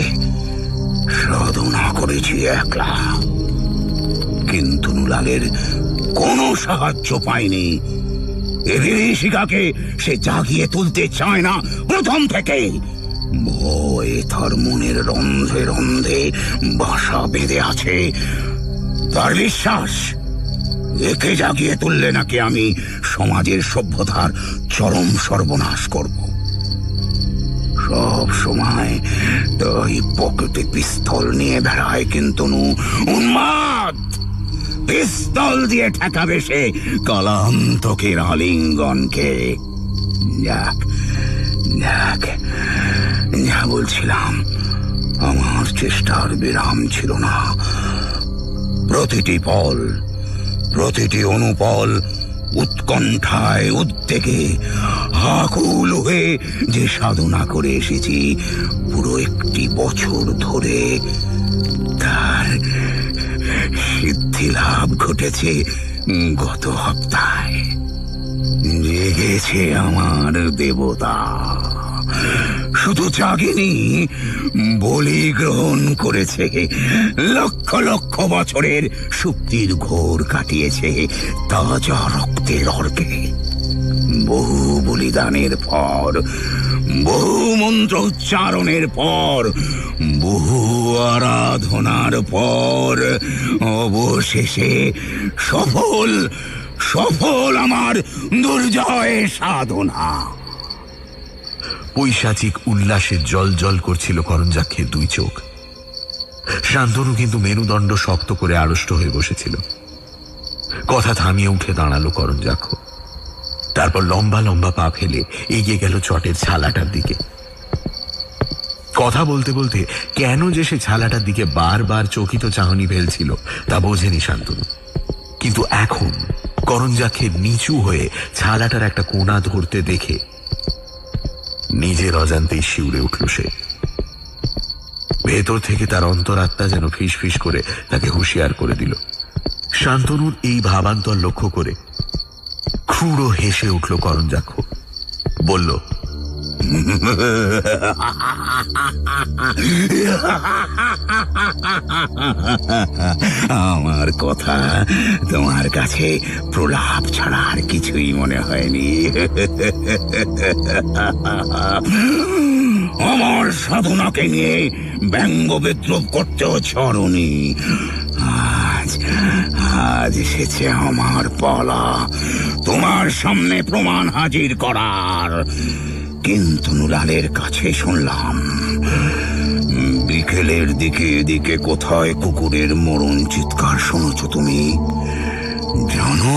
সাধনা করেছি একলা, কিন্তু নুলালের কোনো সাহায্য পাইনি। এ বিভীষিকাকে সে জাগিয়ে তুলতে চায় না প্রথম থেকে। ভয় তার মনের রন্ধে রন্ধে বাসা বেঁধে আছে। তার বিশ্বাস একে জাগিয়ে তুললে নাকি আমি সমাজের সভ্যতার চরম সর্বনাশ করব। সব সময় তাই পকেটে পিস্তল নিয়ে বেড়ায়, কিন্তু উন্মাদ। পিস্তল দিয়ে ঠেকাবে সে কালান্তকের আলিঙ্গনকে। যাক, যা বলছিলাম, আমার চেষ্টার বিরাম ছিল না। প্রতিটি পল, প্রতিটি অনুপল উৎকণ্ঠায়, উদ্বেগে আকুল হয়ে যে সাধনা করে এসেছি পুরো 1 বছর ধরে, তার সিদ্ধি লাভ ঘটেছে গত সপ্তাহে। জেগেছে আমার দেবতা। শুধু জাগেনি, বলি গ্রহণ করেছে। লক্ষ লক্ষ বছরের সুপ্তির ঘোর কাটিয়েছে তাজা রক্তের অর্ঘ্যে। বহু বলিদানের পর, বহু মন্ত্র উচ্চারণের পর, বহু আরাধনার পর অবশেষে সফল আমার দুর্জয় সাধনা। পৈশাচিক উল্লাসে জল জল করছিল করঞ্জাক্ষের দুই চোখ। শান্তনু কিন্তু মেরুদণ্ড শক্ত করে আড়ষ্ট হয়ে বসেছিল। কথা থামিয়ে উঠে দাঁড়ালো করঞ্জাক্ষ। তারপর লম্বা লম্বা পা ফেলে এগিয়ে গেল চটের ছালাটার দিকে। কথা বলতে বলতে কেন যে সে ছালাটার দিকে বারবার চকিত চাহনি ফেলছিল তা বোঝেনি শান্তনু। কিন্তু এখন করঞ্জাক্ষের নিচু হয়ে ছালাটার একটা কোণা ধরতে দেখে নিজের অজান্তেই শিউরে উঠল সে। ভেতর থেকে তার অন্তরাত্মা যেন ফিস ফিস করে তাকে হুঁশিয়ার করে দিল। শান্তনুর এই ভাবান্তর লক্ষ্য করে ক্রূর হেসে উঠল করঞ্জাক্ষ। বলল, আমার কথা তোমার কাছে প্রলাপ ছাড়া আর কিছুই মনে হয়নি। আমার সাধনাকে নিয়ে ব্যঙ্গ বিদ্রুপ করতেও ছাড়োনি। আজ এসেছে আমার পালা তোমার সামনে প্রমাণ হাজির করার। কিন্তু নুলালের কাছে শুনলাম বিকেলের দিকে এদিকে কোথায় কুকুরের মরণ চিৎকার শুনেছ তুমি? জানো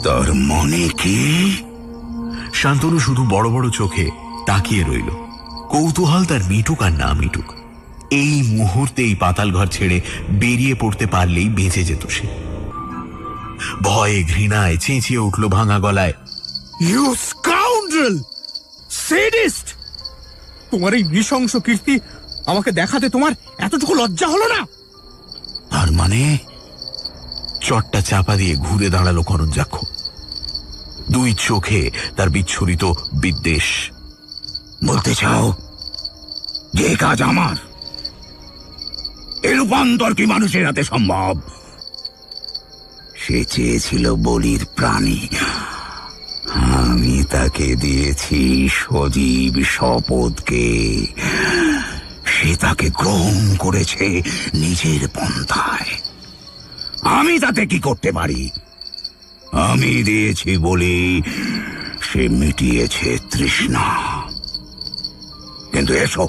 তার মনে কি? শান্তনু শুধু বড় বড় চোখে তাকিয়ে রইল। কৌতূহল তার মিটুক আর না মিটুক, এই মুহূর্তে এই পাতাল ঘর ছেড়ে বেরিয়ে পড়তে পারলেই বেঁচে যেত সে। ভয়ে ঘৃণায় চেঁচিয়ে উঠল ভাঙা গলায়, ইউ স্কাউন্ড্রেল, সেডিস্ট! তোমার এই নৃশংস কীর্তি আমাকে দেখাতে তোমার এতটুকু লজ্জা হলো না? তার মানে? চটটা চাপা দিয়ে ঘুরে দাঁড়ালো করঞ্জাক্ষ। দুই চোখে তার বিচ্ছুরিত বিদ্বেষ। বলতে চাও যে কাজ আমার, এ রূপান্তর কি মানুষের হাতে সম্ভব? সে চেয়েছিল বলির প্রাণী, আমি তাকে দিয়েছি সজীব শপথকে। সে তাকে গ্রহণ করেছে নিজের পন্থায়। আমি তাতে কি করতে পারি? আমি দিয়েছি বলি সে মিটিয়েছে তৃষ্ণা। কিন্তু এসো,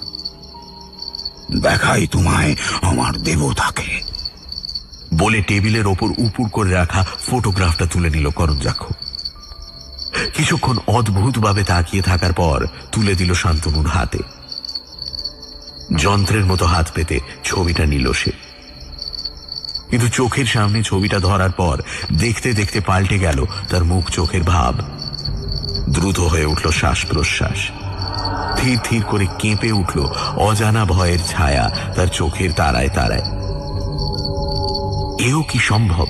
দেখাই তোমায় আমার দেবতাকে। বলে টেবিলের ওপর উপুর করে রাখা ফটোগ্রাফটা তুলে নিল করঞ্জাক্ষ। কিছুক্ষণ অদ্ভুতভাবে তাকিয়ে থাকার পর তুলে দিল শান্তনুর হাতে। যন্ত্রের মতো হাত পেতে ছবিটা নিল সে। কিন্তু চোখের সামনে ছবিটা ধরার পর দেখতে দেখতে পাল্টে গেল তার মুখ চোখের ভাব। দ্রুত হয়ে উঠল শ্বাস প্রশ্বাস। ধীর ধীর করে কেঁপে উঠল অজানা ভয়ের ছায়া তার চোখের তারায় তারায়। এও কি সম্ভব?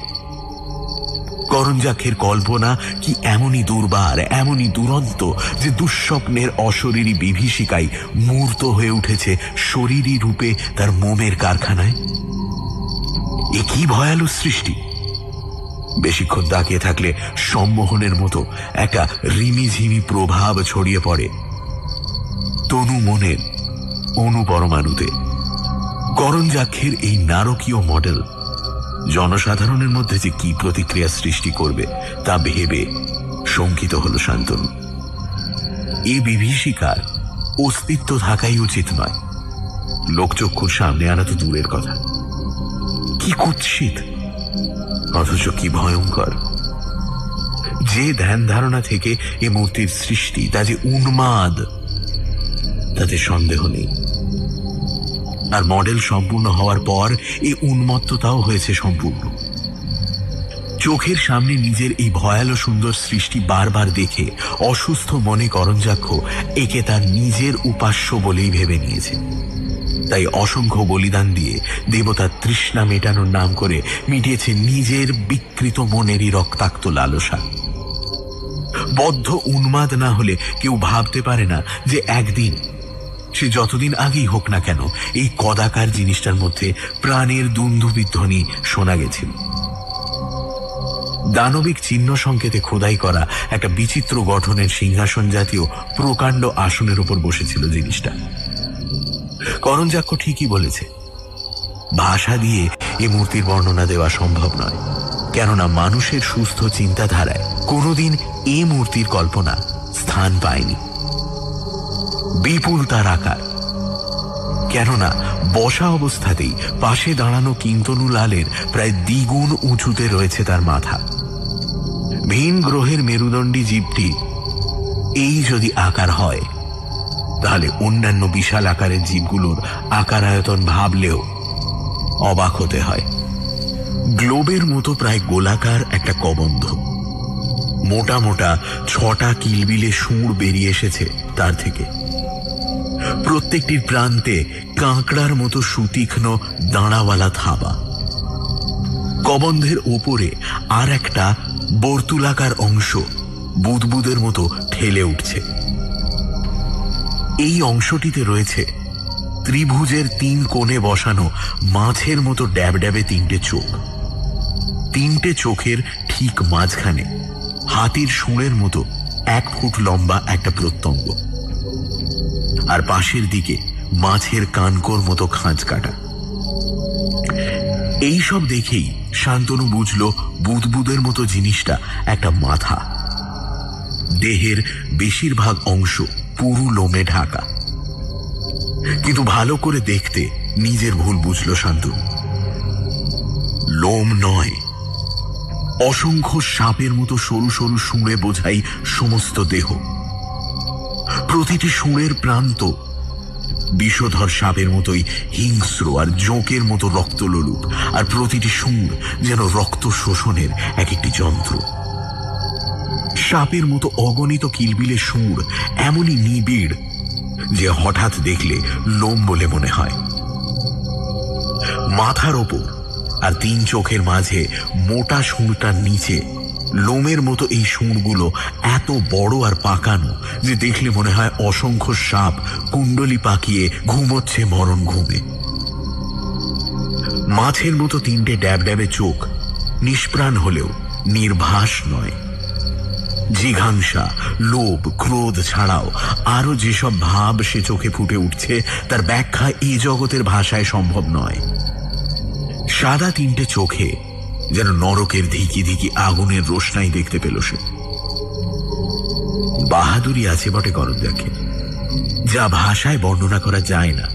করঞ্জাক্ষের কল্পনা কি এমনই দুর্বার, এমনই দুরন্ত যে দুঃস্বপ্নের অশরীরী বিভীষিকায় মূর্ত হয়ে উঠেছে শরীরী রূপে তার মোমের কারখানায়? এ কি ভয়ালো সৃষ্টি! বেশিক্ষণ তাকিয়ে থাকলে সম্মোহনের মতো একটা রিমিঝিমি প্রভাব ছড়িয়ে পড়ে তনু মনের অনুপরমাণুতে। করঞ্জাক্ষের এই নারকীয় মডেল জনসাধারণের মধ্যে যে কি প্রতিক্রিয়া সৃষ্টি করবে তা ভেবে শঙ্কিত হল শান্তনু। এই বিভীষিকার অস্তিত্ব থাকাই উচিত নয়, লোকচক্ষুর সামনে আনা তো দূরের কথা। কি কুৎসিত, অথচ কি ভয়ঙ্কর! যে ধ্যান ধারণা থেকে এ মূর্তির সৃষ্টি তা যে উন্মাদ, তাতে সন্দেহ নেই। আর মডেল সম্পূর্ণ হওয়ার পর এই উন্মত্ততাও হয়েছে সম্পূর্ণ। চোখের সামনে নিজের এই ভয়ালো সুন্দর সৃষ্টি বারবার দেখে অসুস্থ মনে করঞ্জাক্ষ একে তার নিজের উপাস্য বলেই ভেবে নিয়েছে। তাই অসংখ্য বলিদান দিয়ে দেবতার তৃষ্ণা মেটানোর নাম করে মিটিয়েছে নিজের বিকৃত মনেরই রক্তাক্ত লালসা। বদ্ধ উন্মাদ না হলে কেউ ভাবতে পারে না যে একদিন, সে যতদিন আগেই হোক না কেন, এই কদাকার জিনিসটার মধ্যে প্রাণের দুন্দুবিধ্বনি শোনা গেছিল। দানবিক চিহ্ন সংকেতে খোদাই করা একটা বিচিত্র গঠনের সিংহাসন জাতীয় প্রকাণ্ড আসনের উপর বসেছিল জিনিসটা। করঞ্জাক্ষ ঠিকই বলেছে, ভাষা দিয়ে এ মূর্তির বর্ণনা দেওয়া সম্ভব নয়। কেননা মানুষের সুস্থ চিন্তাধারায় কোনোদিন এ মূর্তির কল্পনা স্থান পায়নি। বিপুল তার আকার, কেননা বসা অবস্থাতেই পাশে দাঁড়ানো কিন্তনু লালের প্রায় দ্বিগুণ উঁচুতে রয়েছে তার মাথা। ভিন গ্রহের মেরুদণ্ডী জীবটি এই যদি আকার হয়, তাহলে অন্যান্য বিশাল আকারের জীবগুলোর আকার আয়তন ভাবলেও অবাক হতে হয়। গ্লোবের মতো প্রায় গোলাকার একটা কবন্ধ, মোটা মোটা 6টা কিলবিলে সুঁড় বেরিয়ে এসেছে তার থেকে। প্রত্যেকটির প্রান্তে কাঁকড়ার মতো সুতীক্ষ্ণ দাঁড়াওয়ালা থাবা। কবন্ধের ওপরে আর একটা বর্তুলাকার অংশ বুদবুদের মতো ঠেলে উঠছে। এই অংশটিতে রয়েছে ত্রিভুজের 3 কোণে বসানো মাছের মতো ড্যাবড্যাবে 3টে চোখ। 3টে চোখের ঠিক মাঝখানে হাতির শুঁড়ের মতো 1 ফুট লম্বা একটা প্রত্যঙ্গ, আর পাশের দিকে মাছের কানকোর মতো খাঁজ কাটা। এই সব দেখেই শান্তনু বুঝল বুদবুদের মতো জিনিসটা একটা মাথা। দেহের বেশিরভাগ অংশ পুরু লোমে ঢাকা। কিন্তু ভালো করে দেখতে নিজের ভুল বুঝল শান্তনু। লোম নয়, অসংখ্য সাপের মতো সরু সরু শুঁড়ে বোঝাই সমস্ত দেহ। প্রতিটি শুঁড়ের প্রান্ত বিষধর সাপের মতোই হিংস্র আর জোঁকের মতো রক্তলোলুপ, আর প্রতিটি শুঁড় যেন রক্ত শোষণের এক একটি যন্ত্র। সাপের মতো অগণিত কিলবিলে শুঁড় এমনই নিবিড় যে হঠাৎ দেখলে লোম বলে মনে হয়। মাথার ওপর আর 3 চোখের মাঝে মোটা শুঁড়টার নিচে লোমের মতো এই শুঁড়গুলো এত বড় আর পাকানো যে দেখলে মনে হয় অসংখ্য সাপ কুণ্ডলি পাকিয়ে ঘুমোচ্ছে মরণ ঘুমে। মাছের মতো 3টে ড্যাবড্যাবে চোখ নিষ্প্রাণ হলেও নির্ভাস নয়। জিঘাংসা, লোভ, ক্রোধ ছাড়াও আরো যেসব ভাব সে চোখে ফুটে উঠছে তার ব্যাখ্যা এই জগতের ভাষায় সম্ভব নয়। সাদা 3টে চোখে যেন নরকের ধিকি ধিকি আগুনের রোশনাই দেখতে পেল সে। বাহাদুরি আছে বটে করঞ্জাক্ষের, যা ভাষায় বর্ণনা করা যায় না,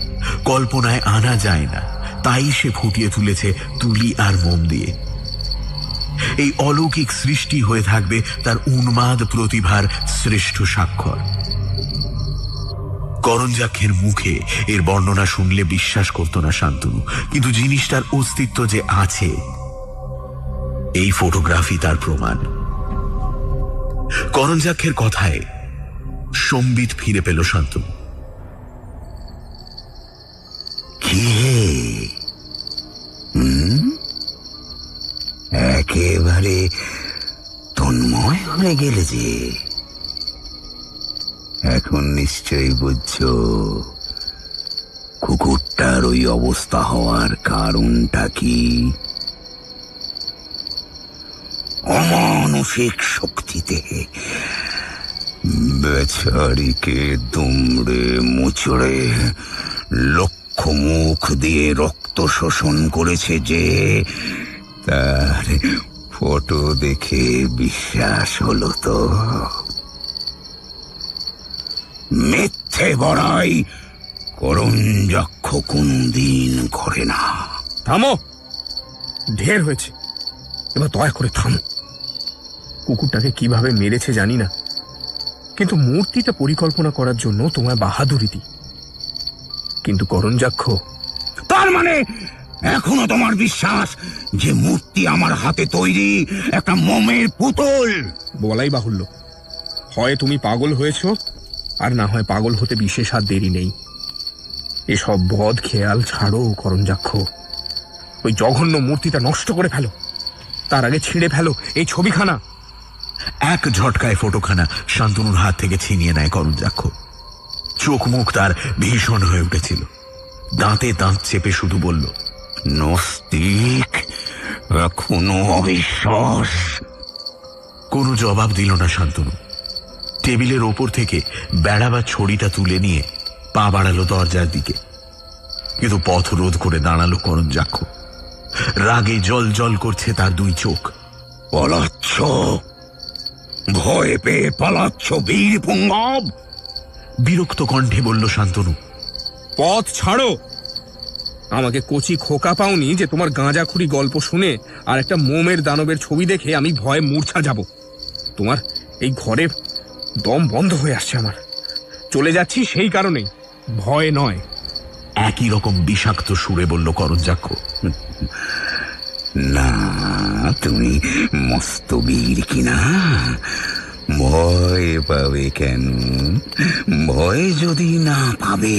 কল্পনায় আনা যায় না, তাই সে ফুটিয়ে তুলেছে তুলি আর মোম দিয়ে। এই অলৌকিক সৃষ্টি হয়ে থাকবে তার উন্মাদ প্রতিভার শ্রেষ্ঠ স্বাক্ষর। করঞ্জাক্ষের মুখে এর বর্ণনা শুনলে বিশ্বাস করত না শান্তনু, কিন্তু জিনিসটার অস্তিত্ব যে আছে এই ফটোগ্রাফি তার প্রমাণ। করঞ্জাক্ষের কথায় সম্বিত ফিরে পেল শান্তনু। কি একেবারে তন্ময় হয়ে গেলে যে। এখন নিশ্চয়ই বুঝছো কুকুরটার ওই অবস্থা হওয়ার কারণটা কি। অমানসিক শক্তিতে বেচারিকে দুমড়ে মুচড়ে লক্ষ মুখ দিয়ে রক্ত শোষণ করেছে যে, তার ফটো দেখে বিশ্বাস হলো তো? মিথ্যে বড়াই করঞ্জাক্ষ কোনদিন করে না। থামো, ঢের হয়েছে, এবার দয়া করে থামো। কুকুরটাকে কিভাবে মেরেছে জানি না, কিন্তু মূর্তিটা পরিকল্পনা করার জন্য তোমায় বাহাদুরি দিই। কিন্তু করঞ্জাক্ষ, তার মানে এখনো তোমার বিশ্বাস যে মূর্তি আমার হাতে তৈরি একটা মোমের পুতুল? বলাই বাহুল্য, হয় তুমি পাগল হয়েছ, আর না হয় পাগল হতে বিশেষ আর দেরি নেই। এসব বদ খেয়াল ছাড়ো করঞ্জাক্ষ। ওই জঘন্য মূর্তিটা নষ্ট করে ফেলো, তার আগে ছিঁড়ে ফেলো এই ছবিখানা। এক ঝটকায় ফটোখানা শান্তনুর হাত থেকে ছিনিয়ে নেয় করঞ্জাক্ষ। চোখ মুখ তার ভীষণ হয়ে উঠেছিল। দাঁতে দাঁত চেপে শুধু বলল, নাস্তিক, এখনো অবিশ্বাস। কোনো জবাব দিল না শান্তনু। টেবিলের ওপর থেকে বেড়াবার ছড়িটা তুলে নিয়ে পা বাড়ালো দরজার দিকে, কিন্তু পথ রোধ করে দাঁড়ালো করঞ্জাক্ষ। রাগে জল জল করছে তার 2 চোখ। পালাচ্ছ, ভয় পেয়ে পালাচ্ছ বীর পুঙ্গব? বিরক্ত কণ্ঠে বলল শান্তনু। পথ ছাড়ো। আমাকে কচি খোকা পাওনি যে তোমার গাঁজাখুরি গল্প শুনে আর একটা মোমের দানবের ছবি দেখে আমি ভয়ে মূর্ছা যাব। তোমার এই ঘরে দম বন্ধ হয়ে আসছে আমার। চলে যাচ্ছি সেই কারণেই, ভয় নয়। একই রকম বিষাক্ত সুরে বলল করঞ্জাক্ষ। না, তুমি মস্ত বীর কিনা, ভয় পাবে কেন? ভয় যদি না পাবে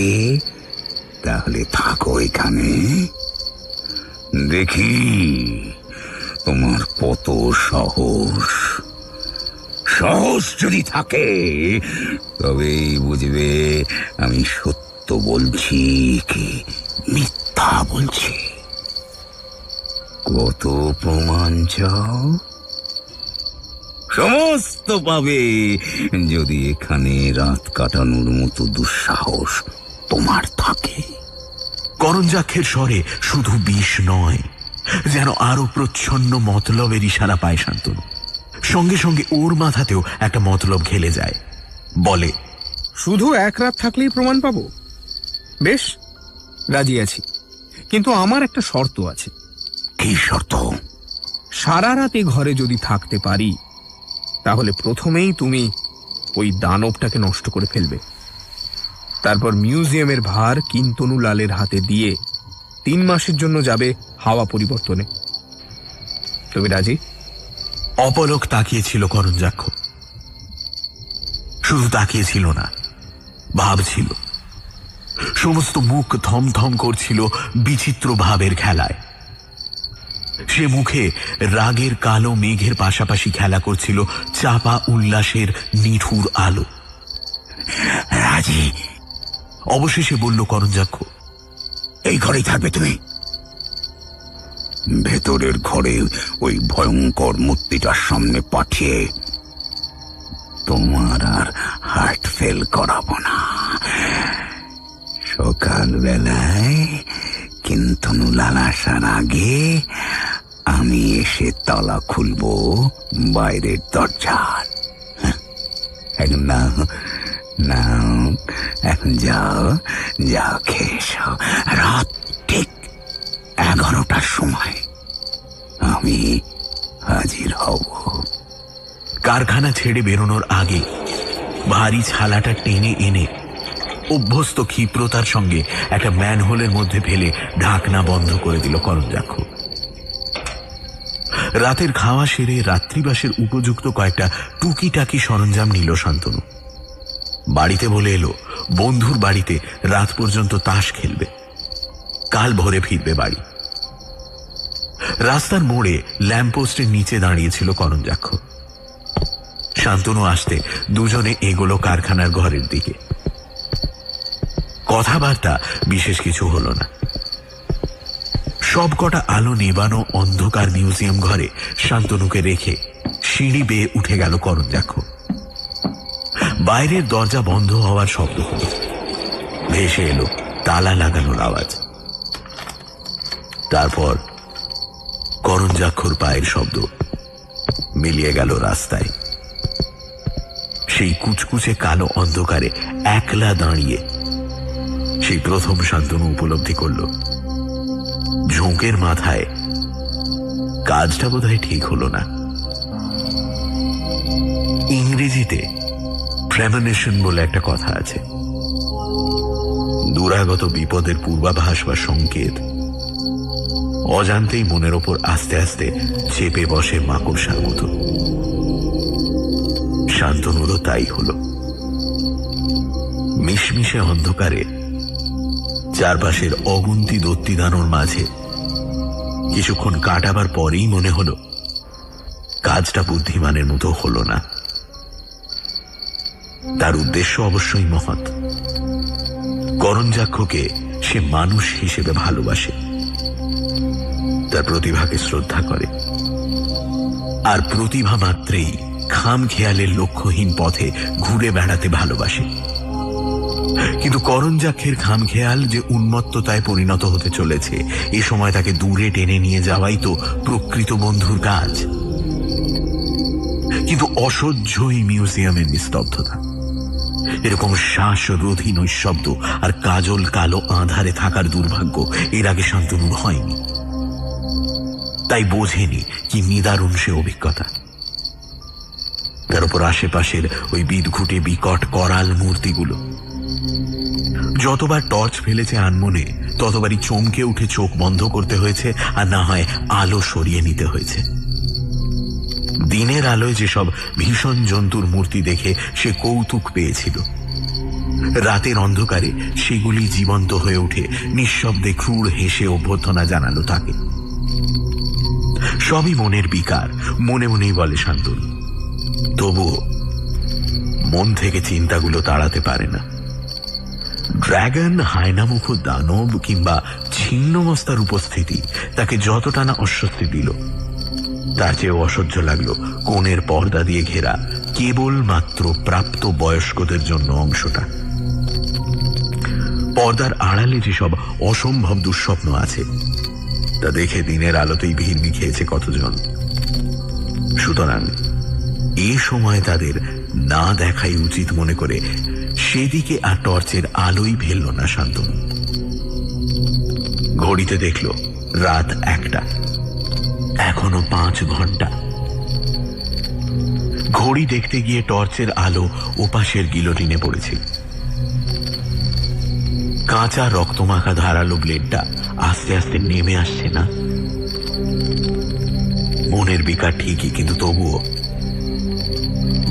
তাহলে থাকো এখানে, দেখি তোমার কত সাহস। সাহস যদি থাকে তবেই বুঝবে আমি সত্য বলছি কি মিথ্যা বলছি। কত প্রমাণ চাও? সমস্ত পাবে, যদি এখানে রাত কাটানোর মতো দুঃসাহস তোমার থাকে। করঞ্জাক্ষের স্বরে শুধু বিষ নয়, যেন আরো প্রচ্ছন্ন মতলবের ইশারা পায় শান্তনু। সঙ্গে সঙ্গে ওর মাথাতেও একটা মতলব খেলে যায়। বলে, শুধু এক রাত থাকলেই প্রমাণ পাবো? বেশ, রাজি আছি, কিন্তু আমার একটা শর্ত আছে। কি শর্ত? সারা রাত এ ঘরে যদি থাকতে পারি, তাহলে প্রথমেই তুমি ওই দানবটাকে নষ্ট করে ফেলবে। তারপর মিউজিয়ামের ভার কিন্তনু লালের হাতে দিয়ে 3 মাসের জন্য যাবে হাওয়া পরিবর্তনে। তুমি রাজি? অপলক তাকিয়েছিল করঞ্জাক্ষ। শুধু তাকিয়েছিল না, ভাবছিল। সমস্ত মুখ থমথম করছিল বিচিত্র ভাবের খেলায়। সে মুখে রাগের কালো মেঘের পাশাপাশি খেলা করছিল চাপা উল্লাসের নিঠুর আলো। রাজি। অবশেষে বলল করঞ্জাক্ষ, এই ঘরেই থাকবে তুমি। ভেতরের ঘরে ওই ভয়ঙ্কর মূর্তিটার সামনে পাঠিয়ে তোমার আর হার্ট ফেল করাবো না। সকালবেলায় কিন্তনু লাল আসার আগে আমি এসে তালা খুলবো বাইরের দরজার। এখন নাও, এখন যাও, খেয়ে এসো। রাত ঠিক 11টার সময় আমি হাজির হব। কারখানা ছেড়ে বেরোনোর আগে ভারী ছালাটা টেনে এনে অভ্যস্ত ক্ষিপ্রতার সঙ্গে একটা ম্যানহোলের মধ্যে ফেলে ঢাকনা বন্ধ করে দিল করঞ্জাক্ষ। রাতের খাওয়া সেরে রাত্রিবাসের উপযুক্ত কয়েকটা টুকিটাকি সরঞ্জাম নিল শান্তনু। বাড়িতে বলে এলো বন্ধুর বাড়িতে রাত পর্যন্ত তাস খেলবে, কাল ভোরে ফিরবে বাড়ি। রাস্তার মোড়ে ল্যাম্পপোস্টের নিচে দাঁড়িয়েছিল করঞ্জাক্ষ। শান্তনু আসতে দুজনে এগোলো কারখানার ঘরের দিকে। কথাবার্তা বিশেষ কিছু হলো না। সবকটা আলো নেবানো অন্ধকার মিউজিয়াম ঘরে শান্তনুকে রেখে সিঁড়ি বেয়ে উঠে গেল করঞ্জাক্ষ। বাইরের দরজা বন্ধ হওয়ার শব্দ হল, ভেসে এলো তালা লাগানোর আওয়াজ। তারপর করঞ্জাক্ষর পায়ের শব্দ মিলিয়ে গেল রাস্তায়। সেই কুচকুচে কালো অন্ধকারে একলা দাঁড়িয়ে সেই প্রথম শান্তনু উপলব্ধি করল ঝোঁকের মাথায় কাজটা বোধহয় ঠিক হলো না। ইংরেজিতে প্রেমনিশন বলে একটা কথা আছে। দুরাগত বিপদের পূর্বাভাস বা সংকেত অজান্তেই মনের ওপর আস্তে আস্তে চেপে বসে মাকড়সার মতো। শান্তনুরও তাই হলো। মিশমিশে অন্ধকারে চারপাশের অগুন্তি দত্তিদানোর মাঝে কিছুক্ষণ কাটাবার পরেই মনে হলো কাজটা বুদ্ধিমানের মতো হলো না। তার উদ্দেশ্য অবশ্যই মহৎ। করঞ্জাক্ষকে সে মানুষ হিসেবে ভালোবাসে, তার প্রতিভাকে শ্রদ্ধা করে, আর প্রতিভা মাত্রেই খাম খেয়ালের লক্ষ্যহীন পথে ঘুরে বেড়াতে ভালোবাসে। কিন্তু করঞ্জাক্ষের খাম খেয়াল যে উন্মত্ততায় পরিণত হতে চলেছে, এ সময় তাকে দূরে টেনে নিয়ে যাওয়াই তো প্রকৃত বন্ধুর কাজ। কিন্তু অসহ্যই মিউজিয়ামের নিস্তব্ধতা, এরকম শ্বাসরোধী নৈশব্দ আর কাজল কালো আঁধারে থাকার দুর্ভাগ্য এর আগে শান্তনুর হয়নি। তাই বোঝেনি কি নিদারুণ সে অভিজ্ঞতা। তার উপর আশেপাশের ওই বিদঘুটে বিকট করাল মূর্তিগুলো। যতবার টর্চ ফেলেছে আনমনে, ততবারই চমকে উঠে চোখ বন্ধ করতে হয়েছে, আর না হয় আলো সরিয়ে নিতে হয়েছে। দিনের আলোয় যেসব ভীষণ জন্তুর মূর্তি দেখে সে কৌতুক পেয়েছিল, রাতের অন্ধকারে সেগুলি জীবন্ত হয়ে উঠে নিঃশব্দে ক্রূর হেসে অভ্যর্থনা জানালো তাকে। সবই মনের বিকার, মনে মনেই বলে শান্তনু। তবুও মন থেকে চিন্তাগুলো তাড়াতে পারে না। ড্রাগন, হায়নামুখ দানব কিংবা ছিন্নমস্তার উপস্থিতি তাকে যতটা না অস্বস্তি দিল, তার চেয়েও অসহ্য লাগলো কোণের পর্দা দিয়ে ঘেরা কেবলমাত্র প্রাপ্ত বয়স্কদের জন্য অংশটা। পর্দার আড়ালে যেসব অসম্ভব দুঃস্বপ্ন আছে, তা দেখে দিনের আলোতেই ভিড়মি খেয়েছে কতজন। সুতরাং এ সময় তাদের না দেখাই উচিত মনে করে সেদিকে আর টর্চের আলোই ফেলল না শান্তনু। ঘড়িতে দেখল রাত 1টা, এখনো 5 ঘন্টা। ঘড়ি দেখতে গিয়ে টর্চের আলো ওপাশের গিলোটিনে পড়েছে। কাঁচা রক্তমাখা ধারালো ব্লেডটা আস্তে আস্তে নেমে আসছে না। মনের বিকার ঠিকই, কিন্তু তবুও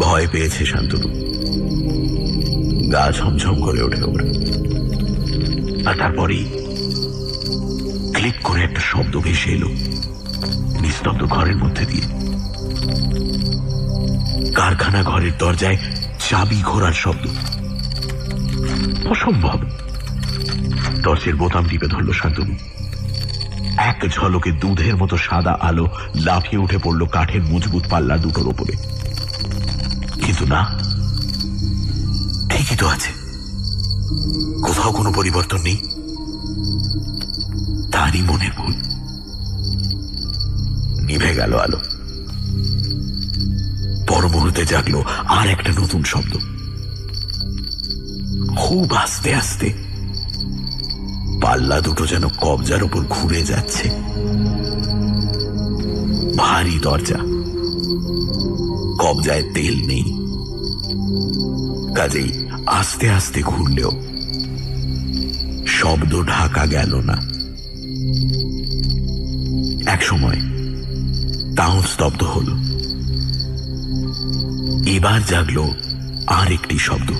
ভয় পেয়েছে শান্তনু। গা ঝমঝম করে ওঠে ওর। আর তারপরেই ক্লিক করে একটা শব্দ ভেসে এলো নিস্তব্ধ ঘরের মধ্যে দিয়ে। কারখানা ঘরের দরজায় চাবি ঘোরার শব্দ। অসম্ভব। টর্চের বোতাম টিপে ধরল শান্তনু। এক ঝলকে দুধের মতো সাদা আলো লাফিয়ে উঠে পড়ল কাঠের মজবুত পাল্লা দুটোর ওপরে। কিন্তু না, ঠিকই তো আছে, কোথাও কোনো পরিবর্তন নেই। তারই মনের ভুল। নিভে গেল আলো। পর মুহূর্তে জাগলো আর একটা নতুন শব্দ, খুব আস্তে আস্তে। পাল্লা দুটো যেন কবজার উপর ঘুরে যাচ্ছে। ভারী দরজা, কবজায় তেল নেই, কাজেই আস্তে আস্তে ঘুরলেও শব্দ ঢাকা গেল না। এক সময় তাও স্তব্ধ হল। এবার জাগলো আর একটি শব্দ।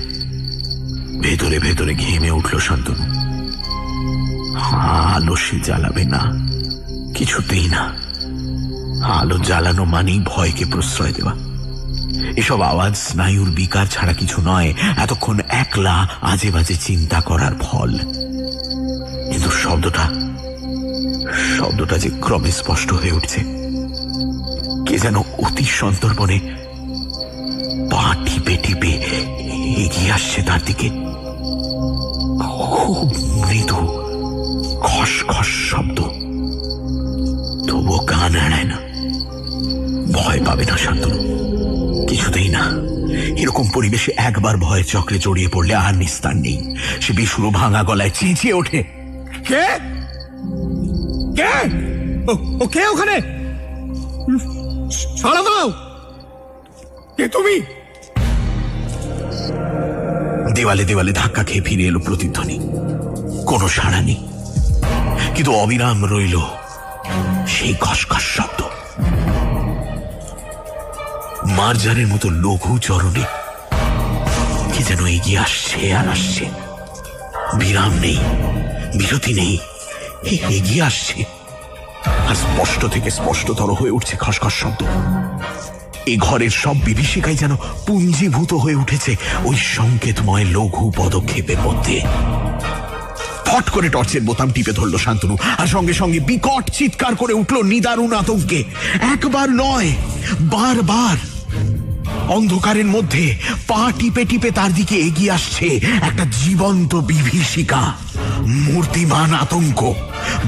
ভেতরে ভেতরে ঘেমে উঠল শান্তনু। আলো সে জ্বালাবে না, কিছুতেই না। আলো জ্বালানো মানেই ভয়কে প্রশ্রয় দেওয়া। এসব আওয়াজ স্নায়ুর বিকার ছাড়া কিছু নয়, এতক্ষণ একলা আজে বাজে চিন্তা করার ফল। কিন্তু শব্দটা যে ক্রমে স্পষ্ট হয়ে উঠছে। কে যেন অতি সন্তর্পণে পা টিপে টিপে এগিয়ে আসছে তার দিকে। খুব মৃদু খস খস শব্দ, তবুও কান এড়ায় না। ভয় পাবে না শান্তনু, কিছুতেই না। এরকম পরিবেশে একবার ভয়ের চক্রে জড়িয়ে পড়লে আর নিস্তার নেই। সে বেসুরো ভাঙা গলায় চেঁচিয়ে ওঠে, কে কে ও কে ওখানে? সাড়া দাও, কে তুমি? দেওয়ালে দেওয়ালে ধাক্কা খেয়ে ফিরে এলো প্রতিধ্বনি। কোনো সাড়া নেই, কিন্তু অবিরাম রইল সেই খসখস শব্দ। মার্জারের মতো লঘু চরণে কি যেন এগিয়ে আসছে আর আসছে। বিরাম নেই, বিরতি নেই, এগিয়ে আসছে। আর স্পষ্ট থেকে স্পষ্টতর হয়ে উঠছে খসখস শব্দ। এই ঘরের সব বিভীষিকাই যেন পুঞ্জীভূত হয়ে উঠেছে ওই সংকেতময় লঘু পদক্ষেপের মধ্যে। ফট করে টর্চের বোতাম টিপে ধরল শান্তনু, আর সঙ্গে সঙ্গে বিকট চিৎকার করে উঠল নিদারুণ আতঙ্কে। একবার নয়, বারবার। অন্ধকারের মধ্যে পা টিপে টিপে তার দিকে এগিয়ে আসছে একটা জীবন্ত বিভীষিকা। মূর্তিমান আতঙ্ক,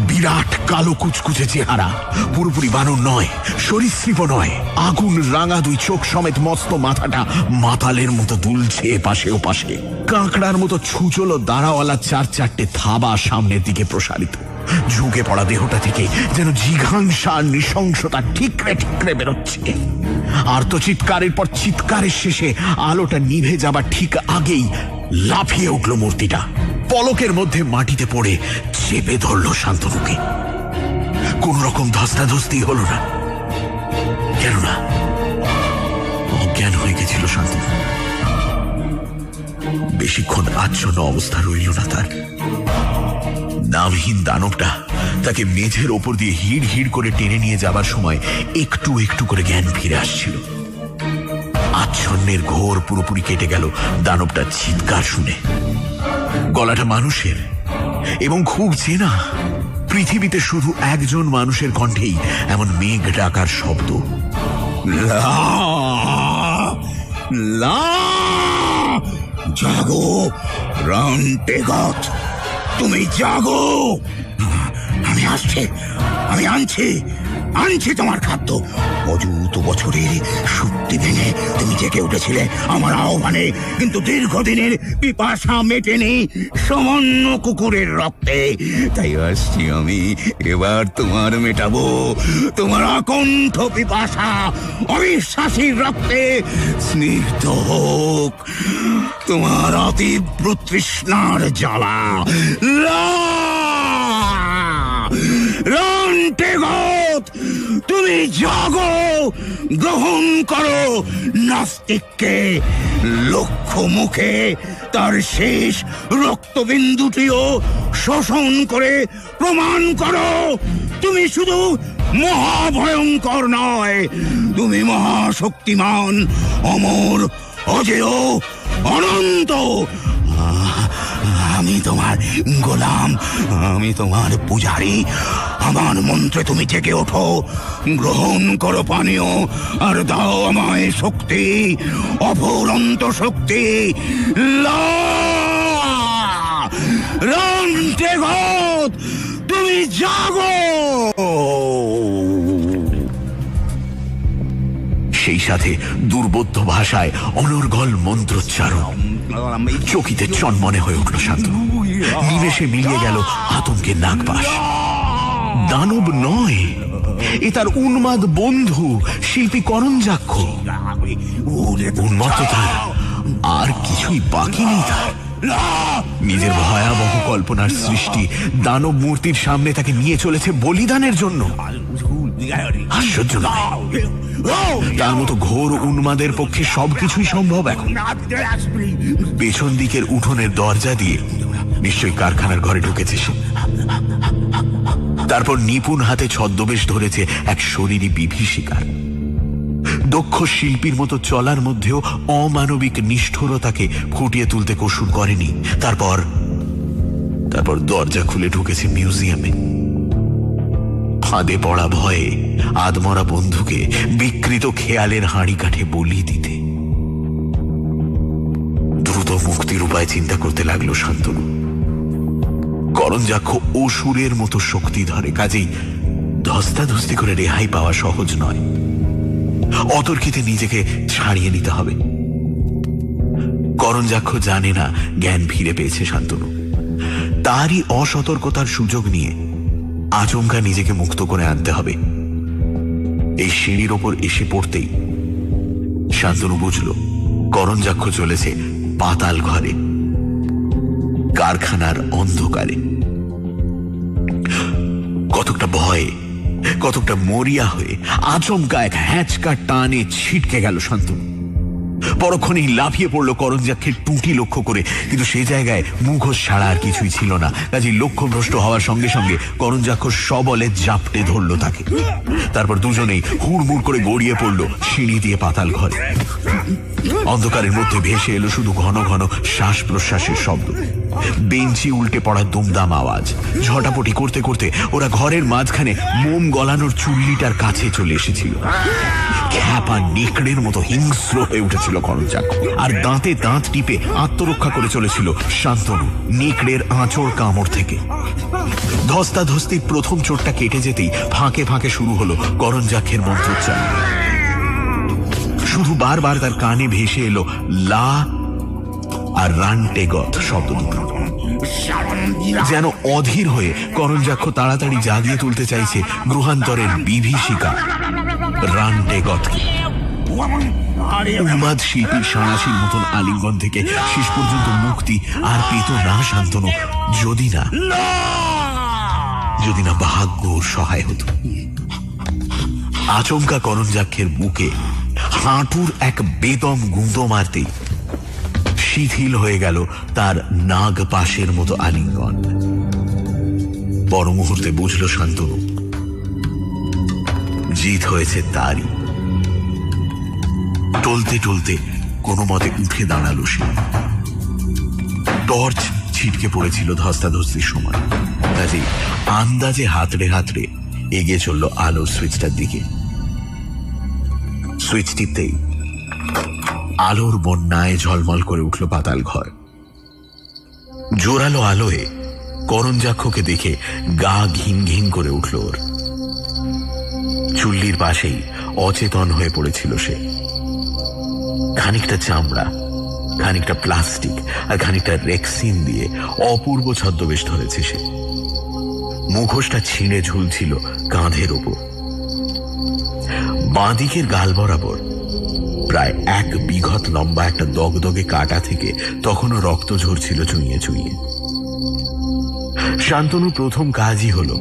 বিরাট কালো কুচকুচে চেহারা, পুরোপুরি বানর নয়, সরীসৃপ নয়। আগুন রাঙা দুই চোখ সমেত মস্ত মাথাটা মাতালের মতো দুলছে এপাশে ওপাশে। কাঁকড়ার মতো ছুচলো দাঁড়াওয়ালা 4-4টে থাবা সামনের দিকে প্রসারিত। ঝুঁকে পড়া দেহটা থেকে যেন জিঘাংসা আর নৃশংসতা ঠিকরে ঠিকরে বেরোচ্ছে। আর্তচিৎকারের পর চিৎকারের শেষে আলোটা নিভে যাবার ঠিক আগেই লাফিয়ে উঠল মূর্তিটা। পলকের মধ্যে মাটিতে পড়ে চেপে ধরল শান্তনুকে। কোন রকম ধস্তাধস্তি হল না, কেননা অজ্ঞান হয়ে গেছিল শান্তনু। বেশিক্ষণ আচ্ছন্ন অবস্থা রইল না তার। নামহীন দানবটা তাকে মেঝের ওপর দিয়ে হিড় হিড় করে টেনে নিয়ে যাবার সময় একটু একটু করে জ্ঞান ফিরে আসছিল। আচ্ছন্নের ঘোর পুরোপুরি কেটে গেল দানবটার চিৎকার শুনে। গলাটা মানুষের এবং খুব চেনা। পৃথিবীতে শুধু একজন মানুষের কণ্ঠেই এমন মেঘ ডাকার শব্দ। জাগো রান্টেগত, তুমি জাগো। আমি আসছি, আমি আনছি আনছি তোমার খাদ্য। অযুত বছরের সত্যি ভেঙে তুমি জেগে উঠেছিলে আমার আহ্বানে, কিন্তু দীর্ঘদিনের পিপাসা মেটেনি সামান্য কুকুরের রক্তে। তাই আসছি আমি, এবার তোমার মেটাবো তোমার আকণ্ঠ পিপাসা। অবিশ্বাসীর রক্তে স্নিগ্ধ হোক তোমার অতীব্র তৃষ্ণার জ্বালা। রান্টেগত, তুমি জাগো, গ্রহণ করো নাস্তিককে। লক্ষ্য মুখে তার শেষ রক্তবিন্দুটিও শোষণ করে প্রমাণ করো তুমি শুধু মহাভয়ঙ্কর নয়, তুমি মহাশক্তিমান, অমর, অজেয়, অনন্ত। আমি তোমার গোলাম, আমি তোমার পূজারী। আমার মন্ত্রে তুমি জেগে ওঠো, গ্রহণ করো পানীয়, আর দাও আমায় শক্তি, অফুরন্ত শক্তি। রান্টেগত, তুমি জাগো। সেই সাথে দুর্বোধ্য ভাষায় অনর্গল মন্ত্রোচ্চারণ। চকিতে চনমনে হয়ে উঠল শান্তনু। নিমেষে মিলিয়ে গেল আতঙ্কের নাগপাশ। দানব নয়, এ তার উন্মাদ বন্ধু শিল্পী করঞ্জাক্ষ। উন্মত্ততার আর কিছুই বাকি নেই তার। নিজের ভয়াবহ কল্পনার সৃষ্টি দানব মূর্তির সামনে তাকে নিয়ে চলেছে বলিদানের জন্য। আশ্চর্য নয়, তার মতো ঘোর উন্মাদের পক্ষে সবকিছুই সম্ভব এখন। পেছন দিকের উঠোনের দরজা দিয়ে নিশ্চয়ই কারখানার ঘরে ঢুকেছে সে। তারপর নিপুণ হাতে ছদ্মবেশ ধরেছে এক শরীরী বিভীষিকার। দক্ষ শিল্পীর মতো চলার মধ্যেও অমানবিক নিষ্ঠুরতাকে ফুটিয়ে তুলতে কসুর করেনি। তারপর দরজা খুলে ঢুকেছে মিউজিয়ামে। ফাঁদে পড়া ভয়ে আদমরা বন্ধুকে বিকৃত খেয়ালের হাঁড়ি কাঠে বলি দিতে। দ্রুত মুক্তির উপায় চিন্তা করতে লাগলো শান্তনু। করঞ্জাক্ষ অসুরের মতো শক্তি ধরে, কাজেই ধস্তাধস্তি করে রেহাই পাওয়া সহজ নয়। অতর্কিতে নিজেকে ছাড়িয়ে নিতে হবে। করঞ্জাক্ষ জানে না জ্ঞান ফিরে পেয়েছে শান্তনু। তারই অসতর্কতার সুযোগ নিয়ে আচমকা নিজেকে মুক্ত করে আনতে হবে। এই সিঁড়ির ওপর এসে পড়তেই শান্তনু বুঝল করঞ্জাক্ষ চলেছে পাতাল ঘরে, কারখানার অন্ধকারে। কতকটা ভয়ে, কতকটা মরিয়া হয়ে আচমকা এক হ্যাঁচকা টানে ছিটকে গেল শান্তনু। পরক্ষণেই লাফিয়ে পড়লো করঞ্জাক্ষের টুটি লক্ষ্য করে, কিন্তু সে জায়গায় মুখোশ ছাড়া আর কিছুই ছিল না। কাজে লক্ষ্যভ্রষ্ট হওয়ার সঙ্গে সঙ্গে করঞ্জাক্ষ সবলে জাপটে ধরল তাকে। তারপর দুজনেই হুড়মুড় করে গড়িয়ে পড়লো সিঁড়ি দিয়ে পাতাল ঘরে। অন্ধকারের মধ্যে ভেসে এলো শুধু ঘন ঘন শ্বাস প্রশ্বাসের শব্দ, বেঞ্চি উল্টে পড়ার দুমদাম আওয়াজ। ঝটাপটি করতে করতে ওরা ঘরের মাঝখানে মোম গলানোর চুল্লিটার কাছে চলে এসেছিল। খ্যাপা নেকড়ের মতো হিংস্র হয়ে উঠেছিল করঞ্জাক্ষ, আর দাঁতে দাঁত টিপে আত্মরক্ষা করে চলেছিল শান্তনু নেকড়ের আঁচড় কামড় থেকে। ধস্তাধস্তির প্রথম চোটটা কেটে যেতেই ফাঁকে ফাঁকে শুরু হলো করঞ্জাক্ষের মন্ত্রোচ্চারণ। শুধু বারবার তার কানে ভেসে এলো লা আর রান্টেগত শব্দ দুটো। যেন অধীর হয়ে করঞ্জাক্ষ তাড়াতাড়ি জাগিয়ে তুলতে চাইছে গ্রহান্তরের বিভীষিকা রান্টেগতকে। উন্মাদ শিল্পীর সাঁড়াশির মতন আলিঙ্গন থেকে শেষ পর্যন্ত মুক্তি আর পেত না শান্তনু, যদি না ভাগ্য সহায় হতো। আচমকা করঞ্জাক্ষের বুকে হাঁটুর এক বেদম গুঁতো মারতেই শিথিল হয়ে গেল তার নাগ পাশের মতো আলিঙ্গন। পর মুহূর্তে বুঝল শান্তনু জিত হয়েছে তারই। টলতে টলতে কোনো মতে উঠে দাঁড়ালো সে। টর্চ ছিটকে পড়েছিল ধস্তাধস্তির সময়, কাজেই আন্দাজে হাতড়ে হাতড়ে এগিয়ে চলল আলোর সুইচটার দিকে। সুইচ টিপতেই আলোর বন্যায় ঝলমল করে উঠল পাতাল ঘর। জোরালো আলোয় করঞ্জাক্ষকে দেখে গা ঘিন ঘিন করে উঠল ওর। চুল্লির পাশেই অচেতন হয়ে পড়েছিল সে। খানিকটা চামড়া, খানিকটা প্লাস্টিক আর খানিকটা রেক্সিন দিয়ে অপূর্ব ছদ্মবেশ ধরেছে সে। মুখোশটা ছিঁড়ে ঝুলছিল কাঁধের ওপর। বাঁদিকের গাল বরাবর প্রায় 1 বিঘত লম্বা একটা দগদগে কাটা থেকে তখনও রক্ত ঝরছিল চুইয়ে চুইয়ে। শান্তনুর প্রথম কাজই হলো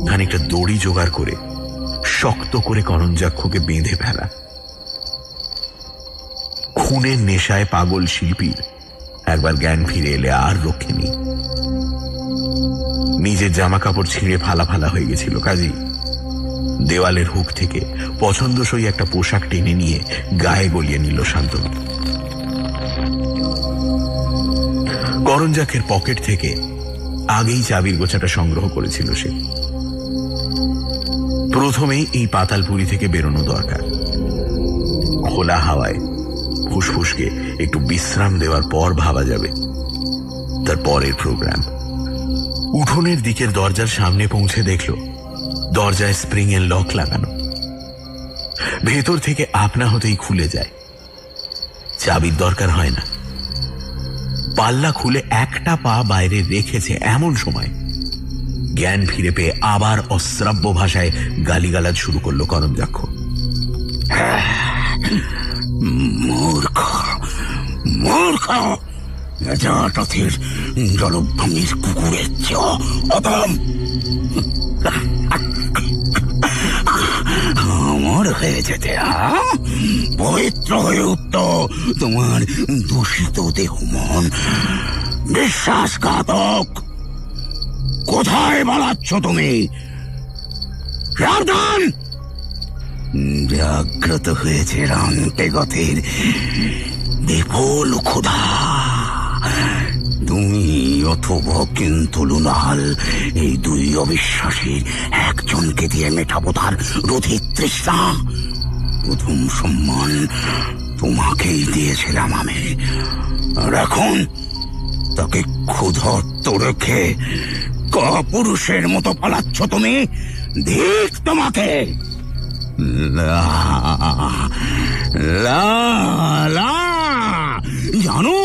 খানিকটা দড়ি জোগাড় করে শক্ত করে করঞ্জাক্ষকে বেঁধে ফেলা। খুনের নেশায় পাগল শিল্পীর একবার জ্ঞান ফিরে এলে আর রক্ষে নেই। নিজের জামা কাপড় ছিঁড়ে ফালা ফালা হয়ে গেছিল, কাজী দেওয়ালের হুক থেকে পছন্দসই একটা পোশাক টেনে নিয়ে গায়ে গলিয়ে নিল শান্তনু। করঞ্জাকের পকেট থেকে আগেই চাবির গোছাটা সংগ্রহ করেছিল সে। প্রথমেই এই পাতালপুরি থেকে বেরোনো দরকার। খোলা হাওয়ায় ফুসফুসকে একটু বিশ্রাম দেওয়ার পর ভাবা যাবে তার পরের প্রোগ্রাম। উঠোনের দিকের দরজার সামনে পৌঁছে দেখল দরজায় স্প্রিং এর লক লাগানো। ভেতর থেকে আপনা হতেই খুলে যায়, চাবির দরকার হয় না। পাল্লা খুলে একটা পা বাইরে রেখেছে এমন সময় জ্ঞান ফিরে পেয়ে আবার অশ্রাব্য ভাষায় গালিগালাজ শুরু করলো করঞ্জাক্ষ। মূর্খ মূর্খ, জাটাথের জলভূমির কুকুরের চেয়ে অদম। আমার হয়ে যেতে পবিত্র হয়ে উঠত তোমার দূষিত দেহ মন। বিশ্বাসঘাতক, কোথায় পালাচ্ছ তুমি? সাবধান! জাগ্রত হয়েছে রান্তেগতের বিপুল ক্ষুধা। তুমি অথবা কিন্তু লুনাল, এই 2 অবিশ্বাসীর একজনকে দিয়ে মেটাবো তার রোধিত তৃষ্ণা। প্রথম সম্মান তোমাকেই দিয়েছিলাম আমি, আর এখন তাকে ক্ষুধার্ত রেখে কাপুরুষের মতো পালাচ্ছ তুমি। দেখ তোমাকে! জানো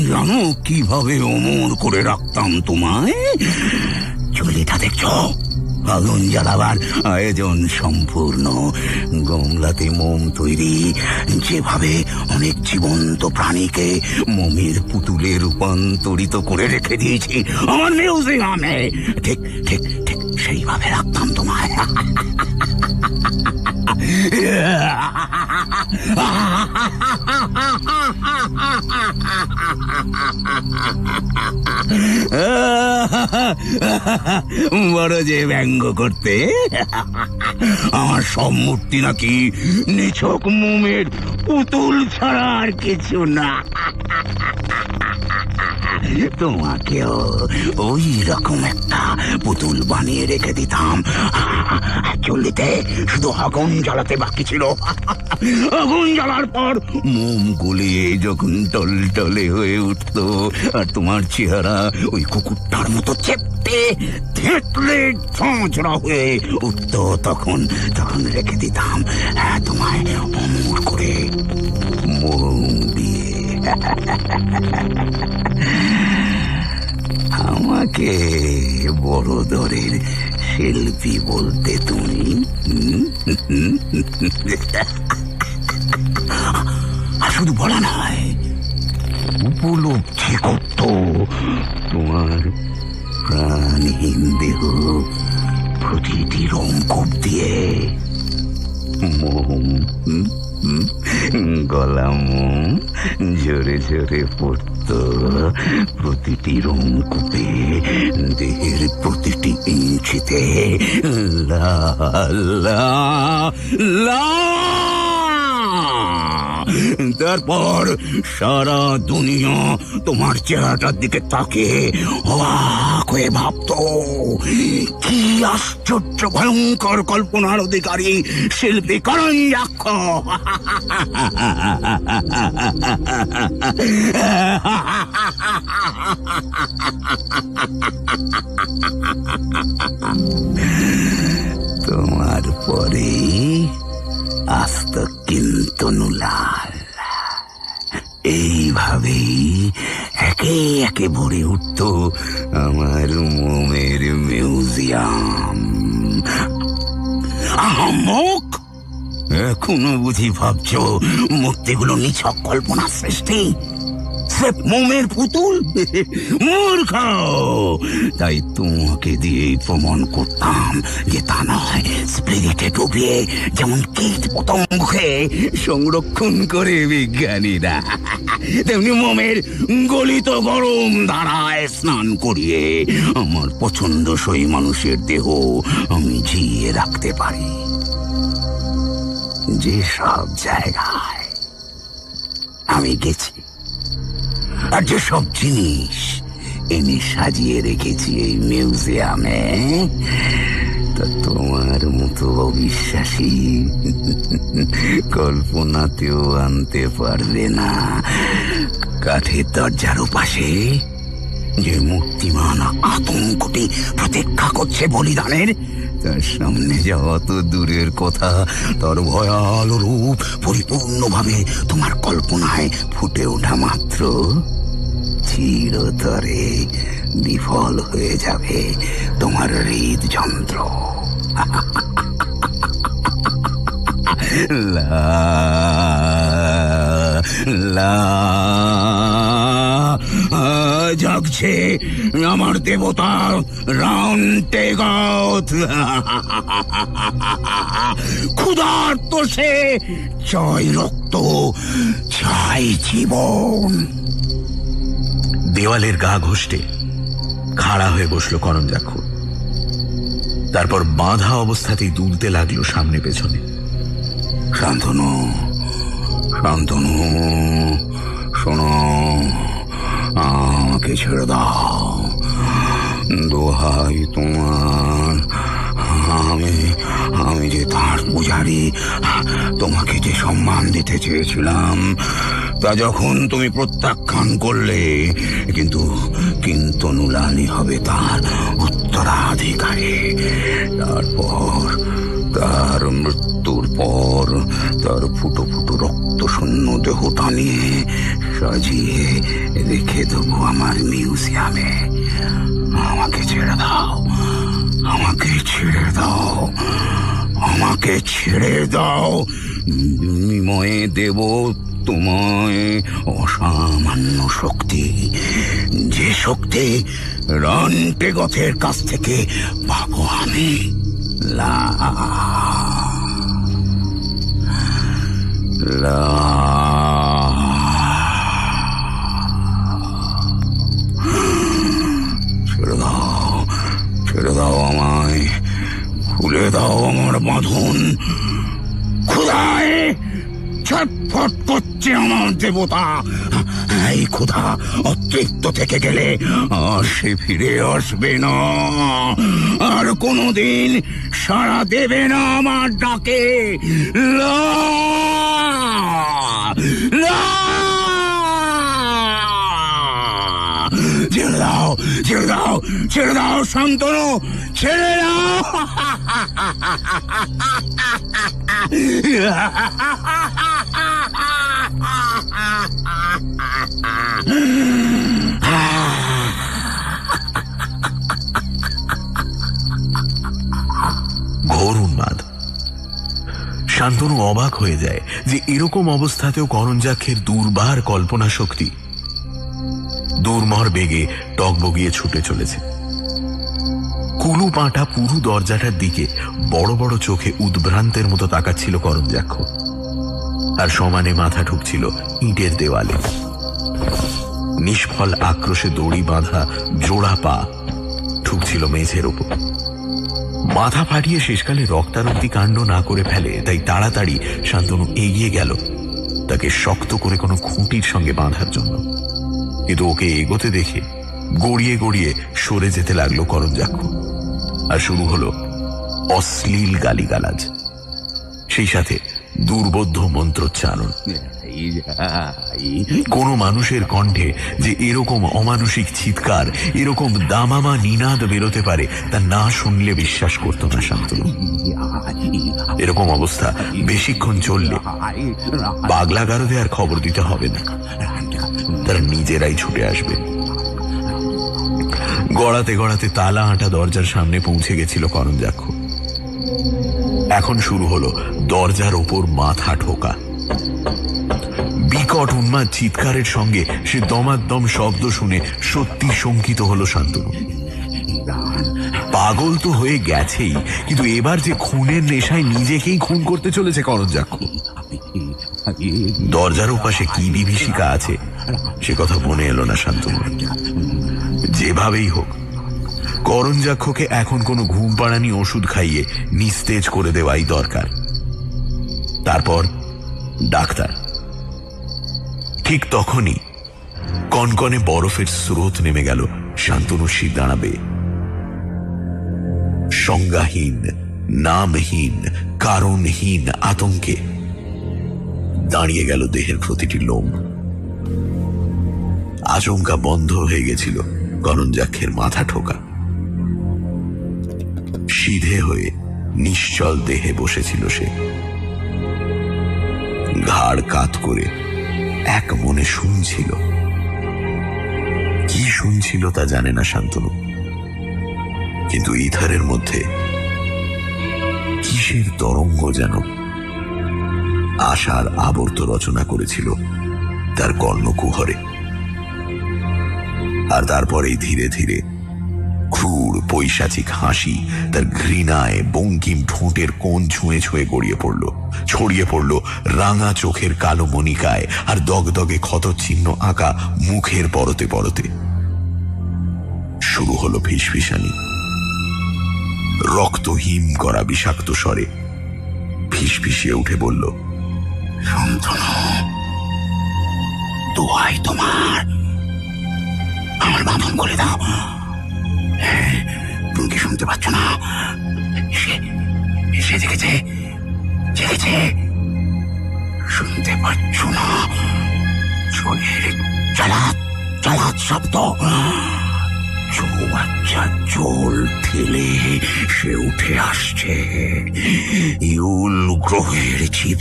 জানো কিভাবে অমর করে রাখতাম তোমায়? চুলিটা দেখছ? আগুন জ্বালাবার আয়োজন সম্পূর্ণ। গামলাতে মোম তৈরি, যেভাবে অনেক জীবন্ত প্রাণীকে মোমের পুতুলে রূপান্তরিত করে রেখে দিয়েছি আমার মিউজিয়ামে, ঠিক ঠিক ঠিক সেইভাবে রাখতাম তোমায়। বড় যে ব্যঙ্গ করতে। আমার সব মূর্তি নাকি নিছক মোমের পুতুল ছাড়া আর কিছু না। তোমাকেও ওই রকম একটা পুতুল বানিয়ে রেখে দিতাম। চুল্লিতে শুধু আগুন জ্বালাতে বাকি ছিল। আগুন জ্বালার পর মোম গলিয়ে যখন টলটলে হয়ে উঠতো আর তোমার চেহারা ওই কুকুরটার মতো চেপটে থেঁতলে ঝাঁঝরা হয়ে উঠতো, তখন তখন রেখে দিতাম তোমায় অমর করে মোম দিয়ে। আমাকে বড় দরের শিল্পী বলতে তুমি। আর শুধু বলা নয়, উপলব্ধি করত তোমার প্রাণহীন দেহ প্রতিটি রোমকূপ দিয়ে মোম, গলা মোম জোরে জোরে পড়ত প্রতিটি রোমকূপে, দেহের প্রতিটি ইঞ্চিতে। লা লা লা। তারপর সারা দুনিয়া তোমার চেহারাটার দিকে তাকিয়ে অবাক হয়ে ভাবত, কি আশ্চর্য ভয়ঙ্কর কল্পনার অধিকারী শিল্পী করঞ্জাক্ষ। তোমার পরে আস্ত কিন্তনুলাল। এইভাবেই একে একে ভরে উঠত আমার মোমের মিউজিয়াম। আহম্মক, এখনো বুঝি ভাবছ মূর্তিগুলো নিছক কল্পনা সৃষ্টি, স্রেফ মোমের পুতুল? মূর্খ! তাই তোমাকে দিয়ে প্রমাণ করতাম যে তা নয়। স্পিরিটে ডুবিয়ে যেমন কীট পতঙ্গকে সংরক্ষণ করে বিজ্ঞানীরা, তেমনি মোমের গলিত গরম ধারায় স্নান করিয়ে আমার পছন্দসই মানুষের দেহ আমি জিয়ে রাখতে পারি। যে সব জায়গায় আমি গেছি আর যেসব জিনিস এনে সাজিয়ে রেখেছি এই মিউজিয়ামে, তা তোমার মতো অবিশ্বাসী কল্পনাতেও আনতে পারবে না। কাঠের দরজার পাশে যে মূর্তিমান আতঙ্কটি প্রতীক্ষা করছে বলিদানের, তার সামনে যাওয়া তো দূরের কথা, তার ভয়াল রূপ পরিপূর্ণভাবে তোমার কল্পনায় ফুটে ওঠা মাত্র চিরতরে বিফল হয়ে যাবে তোমার হৃদযন্ত্র। লা লা জাগছে আমার দেবতা রাউন্টেগথ। ক্ষুধার্ত সে, চাই রক্ত, চাই জীবন। দেওয়ালের গা ঘষ্টে খাড়া হয়ে বসলো করঞ্জাক্ষ। তারপর বাঁধা অবস্থাতেই দুলতে লাগলো সামনে পেছনে। শান্তনু, শান্তনু, শোনো, আমাকে ছেড়ে দাও, দোহাই তোমার। আমি যে তার পূজারী, তোমাকে যে সম্মান দিতে চেয়েছিলাম, তা যখন তুমি প্রত্যাখ্যান করলে, কিন্তু নুলানি হবে তার উত্তরাধিকারী। তারপর তার মৃত্যুর পর তার ফুটো ফুটো রক্ত শূন্য দেহটা নিয়ে সাজিয়ে রেখে দেবো আমার মিউজিয়ামে। আমাকে ছেড়ে দাও, আমাকে ছেড়ে দাও, আমাকে ছেড়ে দাও। বিনিময়ে দেব তোমায় অসামান্য শক্তি, যে শক্তি রান্টেগথের কাছ থেকে পাবো আমি। লা লা ছেড়ে দাও, ছেড়ে দাও আমায়, খুলে দাও আমার বাঁধন। ক্ষুধায় ছটফট করছে আমার দেবতা। এই ক্ষুধা অতৃপ্ত থেকে গেলে আর সে ফিরে আসবে না, আর কোনোদিন সাড়া দেবে না আমার ডাকে। লা লা, ছেড়ে দাও, ছেড়ে দাও, ছেড়ে দাও শান্তনু, ছেড়ে দাও। ঘোর উন্মাদ। শান্তনু অবাক হয়ে যায় যে এরকম অবস্থাতেও করঞ্জাক্ষের দুর্বার কল্পনা শক্তি দুর্মর বেগে টগবগিয়ে ছুটে চলেছে। কুলু পাঁটা পুরু দরজাটার দিকে বড় বড় চোখে উদ্ভ্রান্তের মতো তাকাচ্ছিল করঞ্জাক্ষ, আর সমানে মাথা ঠুকছিল ইটের দেওয়ালে। নিষ্ফল আক্রোশে দড়ি বাঁধা জোড়া পা ঠুকছিল মেঝের ওপর। মাথা ফাটিয়ে শেষকালে রক্তারক্তি কাণ্ড না করে ফেলে, তাই তাড়াতাড়ি শান্তনু এগিয়ে গেল তাকে শক্ত করে কোনো খুঁটির সঙ্গে বাঁধার জন্য। কিন্তু ওকে এগোতে দেখে গড়িয়ে গড়িয়ে সরে যেতে লাগলো করঞ্জাক্ষ, আর শুরু হলো অশ্লীল গালিগালাজ। সেই সাথে দুর্বোধ্য মন্ত্রোচ্চারণ। কোনো মানুষের কণ্ঠে যে এরকম অমানুষিক চিৎকার, এরকম দামামা নিনাদ বেরোতে পারে তা না শুনলে বিশ্বাস করত না শান্তনু। এরকম অবস্থা বেশিক্ষণ চললে পাগলা গারদে আর খবর দিতে হবে না, তারা নিজেরাই ছুটে আসবে। গড়াতে গড়াতে তালা আঁটা দরজার সামনে পৌঁছে গেছিল করঞ্জাক্ষ। এখন শুরু হলো দরজার ওপর মাথা ঠোকা। বিকট উন্মাদ চিৎকারের সঙ্গে সে দমাদ্দম শব্দ শুনে সত্যি শঙ্কিত হলো শান্তনু। পাগল তো হয়ে গেছেই, কিন্তু এবার যে খুনের নেশায় নিজেকেই খুন করতে চলেছে করঞ্জাক্ষ। দরজার ওপাশে কি বিভীষিকা আছে সে কথা মনে এলো না শান্তনু। যেভাবেই হোক করঞ্জাক্ষকে এখন কোনো ঘুম পাড়ানি ওষুধ খাইয়ে নিস্তেজ করে দেওয়াই দরকার। তারপর ডাক্তার। ঠিক তখনই কনকনে বরফের স্রোত নেমে গেল শান্তনুর শির দাঁড়াবে। সংজ্ঞাহীন, নামহীন, কারণহীন আতঙ্কে দাঁড়িয়ে গেল দেহের প্রতিটি লোম। আচমকা বন্ধ হয়ে গেছিল করঞ্জাক্ষের মাথা ঠোকা। সিধে হয়ে নিশ্চল দেহে বসেছিল সে। ঘাড় কাত করে এক মনে শুনছিল। কি শুনছিল তা জানে না শান্তনু, কিন্তু ইথারের মধ্যে কিসের তরঙ্গ যেন আশার আবর্ত রচনা করেছিল তার কর্ণকুহরে। আর তারপরেই ধীরে ধীরে ক্রূর পৈশাচিক হাসি তার ঘৃণায় বঙ্কিম ঠোঁটের কোণ ছুঁয়ে ছুঁয়ে ছড়িয়ে পড়ল রাঙা চোখের কালো মনিকায় আর দগদগে ক্ষতচিহ্ন আঁকা মুখের পরতে পরতে। শুরু হলো ফিসফিসানি। রক্ত হিম করা বিষাক্ত স্বরে ফিসফিসিয়ে উঠে বলল, শান্তনু, দোহাই তোমার, আমার বাঁধন খুলে দাও। তুমি কি শুনতে পাচ্ছ না? সে জেগেছে, জেগেছে। শুনতে পাচ্ছ না? চোরের চালাত চালাত শব্দ। চৌবাচ্চা জল ঠেলে সে উঠে আসছে। ইউল গ্রহের জীব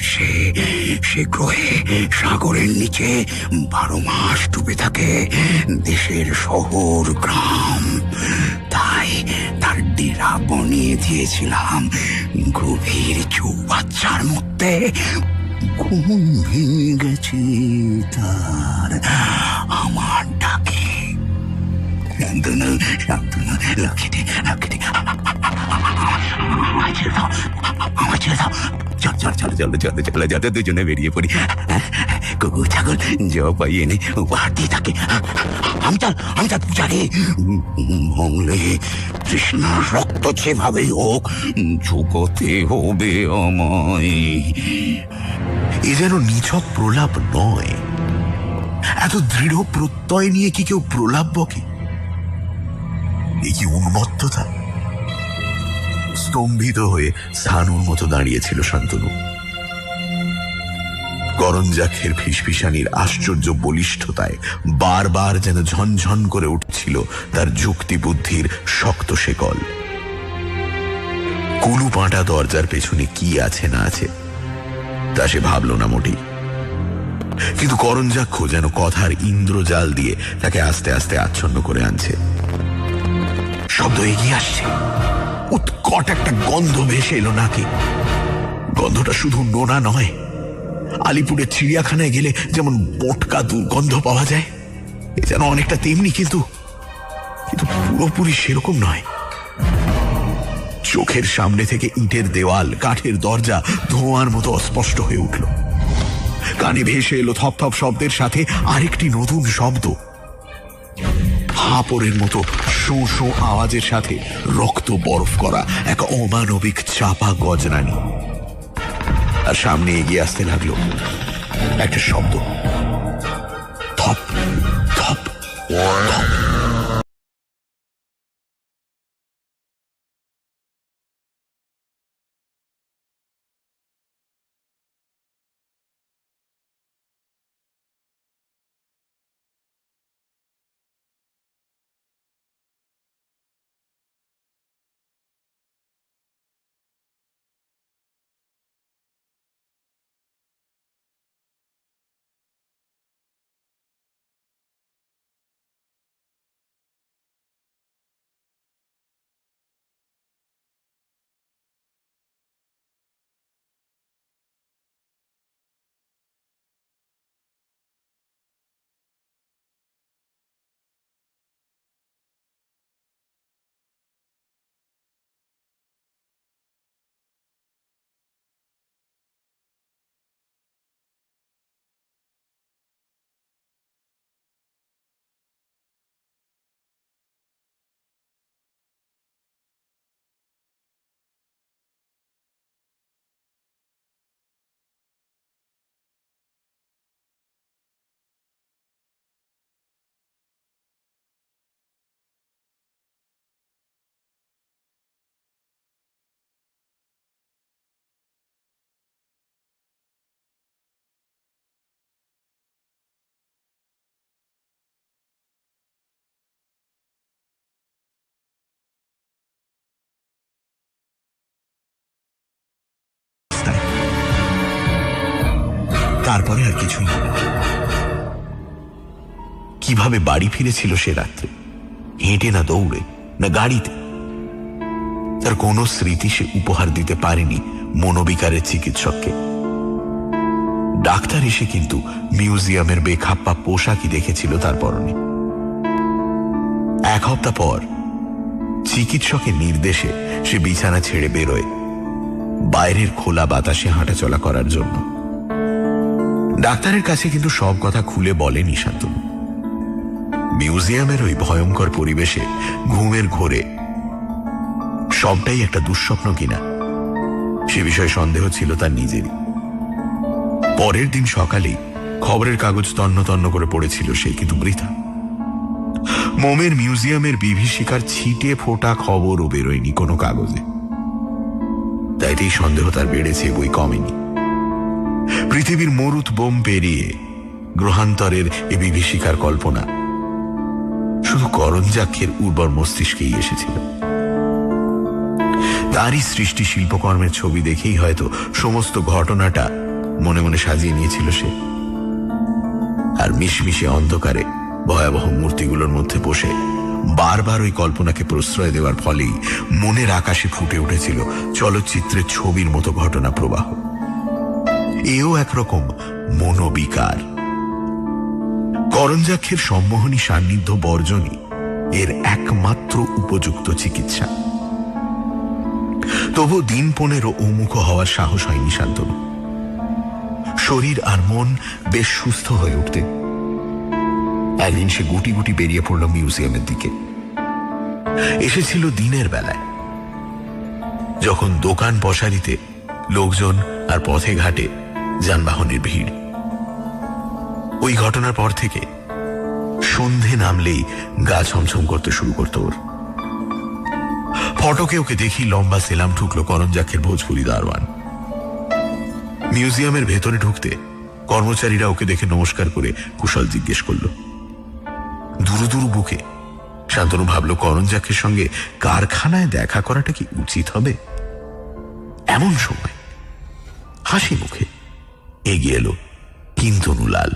সে গ্রহে সাগরের নিচে 12 মাস ডুবে থাকে দেশের শহর গ্রাম। তাই তার ডেরা বনিয়ে দিয়েছিলাম গভীর চৌবাচ্চার মধ্যে। ঘুম ভেঙে গেছে তার আমার ডাকে। শান্তনু, শান্তনু, লক্ষ্মীটি, লক্ষ্মীটি, আমায় ছেড়ে দাও, আমায় ছেড়ে দাও। চল চল চল চল চল চল যাতে দুজনে বেরিয়ে পড়ি। কুকুর ছাগল জব পাই এনে উপহার দিয়ে থাকে। আমি তার পূজারে মঙ্গলে কৃষ্ণার রক্ত যেভাবেই হোক ঝুঁকোতে হবে আমায়। এ যেন নিছক প্রলাপ নয়। এত দৃঢ় প্রত্যয় নিয়ে কি কেউ প্রলাপ বকে? এ কি উন্মত্ততা? স্তম্ভিত হয়ে স্থানুর মতো দাঁড়িয়েছিল শান্তনু। করঞ্জাক্ষের ফিসফিসানির আশ্চর্য বলিষ্ঠতায় বারবার যেন ঝনঝন করে উঠছিল তার যুক্তি বুদ্ধির শক্ত শেকল। কুলু পাঁটা দরজার পেছনে কি আছে না আছে তা সে ভাবল না মোটেই, কিন্তু করঞ্জাক্ষ যেন কথার ইন্দ্রজাল দিয়ে তাকে আস্তে আস্তে আচ্ছন্ন করে আনছে। শব্দ এগিয়ে আসছে। উৎকট একটা গন্ধ ভেসে এলো নাকে। গন্ধটা শুধু নোনা নয়, আলিপুরের চিড়িয়াখানায় গেলে যেমন বোটকা দুর্গন্ধ পাওয়া যায়, এ যেন অনেকটা তেমনি, কিন্তু পুরোপুরি সেরকম নয়। চোখের সামনে থেকে ইটের দেওয়াল, কাঠের দরজা ধোঁয়ার মতো অস্পষ্ট হয়ে উঠল। কানে ভেসে এলো থপথপ শব্দের সাথে আরেকটি নতুন শব্দ। হাঁপড়ের মতো শোঁ শোঁ আওয়াজের সাথে রক্ত বরফ করা এক অমানবিক চাপা গজরানি। আর সামনে এগিয়ে আসতে লাগলো একটা শব্দ, থপ থপ থপ। তারপরে আর কিছুই না। কিভাবে বাড়ি ফিরেছিল সে রাত্রে, হেঁটে না দৌড়ে না গাড়িতে, তার কোনো স্মৃতি সে উপহার দিতে পারেনি মনোবিকারের চিকিৎসককে। ডাক্তার এসে কিন্তু মিউজিয়ামের বেখাপ্পা পোশাকই দেখেছিল তার পরনে। এক সপ্তাহ পর চিকিৎসকের নির্দেশে সে বিছানা ছেড়ে বেরোয় বাইরের খোলা বাতাসে হাঁটাচলা করার জন্য। ডাক্তারের কাছে কিন্তু সব কথা খুলে বলেনি শান্তনু। মিউজিয়ামের ওই ভয়ঙ্কর পরিবেশে ঘুমের ঘোরে সবটাই একটা দুঃস্বপ্ন কিনা সে বিষয়ে সন্দেহ ছিল তার নিজেরই। পরের দিন সকালেই খবরের কাগজ তন্ন তন্ন করে পড়েছিল সে, কিন্তু বৃথা। মোমের মিউজিয়ামের বিভীষিকার ছিটে ফোটা খবরও বেরোয়নি কোনো কাগজে। তাইতেই সন্দেহ তার বেড়েছে, বই কমেনি। পৃথিবীর মরুত বোম পেরিয়ে গ্রহান্তরের এ বিভীষিকার কল্পনা শুধু করঞ্জাক্ষের উর্বর মস্তিষ্কেই এসেছিল। তারই সৃষ্টি শিল্পকর্মের ছবি দেখেই হয়তো সমস্ত ঘটনাটা মনে মনে সাজিয়ে নিয়েছিল সে। আর মিশমিশে অন্ধকারে ভয়াবহ মূর্তিগুলোর মধ্যে বসে বারবার ওই কল্পনাকে প্রশ্রয় দেওয়ার ফলেই মনের আকাশে ফুটে উঠেছিল চলচ্চিত্রের ছবির মতো ঘটনা প্রবাহ। এও একরকম মনোবিকার। করঞ্জাক্ষের সম্মোহনী সান্নিধ্য বর্জনই এর একমাত্র উপযুক্ত চিকিৎসা। তবু দিন 15 উন্মুখ হওয়ার সাহস হয়নি শান্তনু। শরীর আর মন বেশ সুস্থ হয়ে উঠতে একদিন সে গুটি গুটি বেরিয়ে পড়ল মিউজিয়ামের দিকে। এসেছিল দিনের বেলায়, যখন দোকান পসারিতে লোকজন আর পথে ঘাটে যানবাহনের ভিড়। ওই ঘটনার পর থেকে সন্ধে নামলেই গা ছমছম করতে শুরু করতো ওর। ফটকে ওকে দেখি লম্বা সেলাম ঠুকলো করঞ্জাক্ষের ভোজপুরি দারোয়ান। মিউজিয়ামের ভেতরে ঢুকতে কর্মচারীরা ওকে দেখে নমস্কার করে কুশল জিজ্ঞেস করলো। দুরু দুরু বুকে শান্তনু ভাবল করঞ্জাক্ষের সঙ্গে কারখানায় দেখা করাটা কি উচিত হবে। এমন সময় হাসি মুখে এগিয়ে এলো কিন্তনুলাল।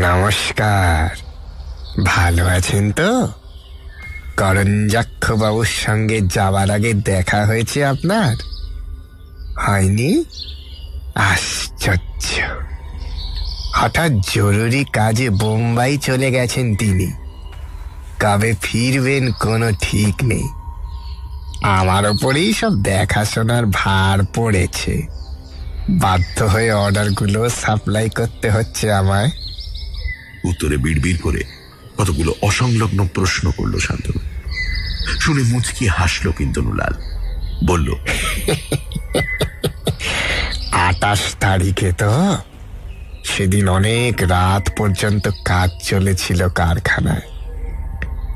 নমস্কার, ভালো আছেন তো? করঞ্জাক্ষ বাবুর সঙ্গে যাবার আগে দেখা হয়েছে আপনার? হয়নি? আশ্চর্য। হঠাৎ জরুরি কাজে বোম্বাই চলে গেছেন তিনি। কবে ফিরবেন কোনো ঠিক নেই। আমার ওপরেই সব দেখাশোনার ভার পড়েছে। বাধ্য হয়ে অর্ডারগুলো সাপ্লাই করতে হচ্ছে আমায়। উত্তরে বিড়বিড় করে কতগুলো অসংলগ্ন প্রশ্ন করলো শান্তনু। শুনে মুচকি হাসলো কিন্তনুলাল। বলল, 28 তারিখে তো? সেদিন অনেক রাত পর্যন্ত কাজ চলেছিল কারখানায়।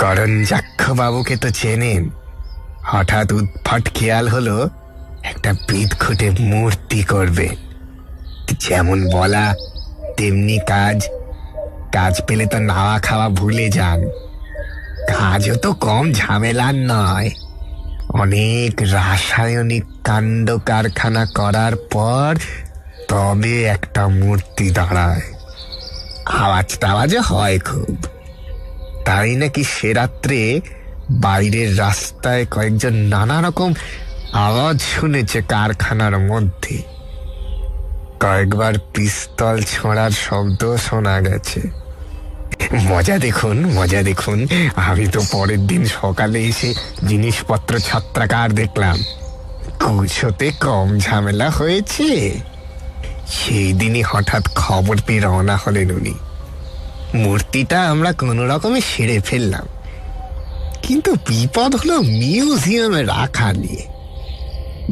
করঞ্জাক্ষ বাবুকে তো চেনেন। হঠাৎ উদ্ভট খেয়াল হলো একটা বিদঘুটে মূর্তি করবে। যেমন বলা তেমনি কাজ। কাজ পেলে তো নাওয়া খাওয়া ভুলে যান। কাজও তো কম ঝামেলার নয়। অনেক রাসায়নিক কাণ্ড কারখানা করার পর তবে একটা মূর্তি দাঁড়ায়। আওয়াজ টাওয়াজও হয় খুব। তাই নাকি সে রাত্রে বাইরের রাস্তায় কয়েকজন নানা রকম আওয়াজ শুনেছে কারখানার মধ্যে। কয়েকবার পিস্তল ছোঁড়ার শব্দ শোনা গেছে। মজা দেখুন, মজা দেখুন। আমি তো পরের দিন সকালে এসে জিনিসপত্র ছত্রাকার দেখলাম। কুছোতে কম ঝামেলা হয়েছে। সেই দিনই হঠাৎ খবর পেয়ে রওনা হলেন উনি। মূর্তিটা আমরা কোনো রকমে সেরে ফেললাম, কিন্তু বিপদ হলো মিউজিয়ামে রাখা নিয়ে।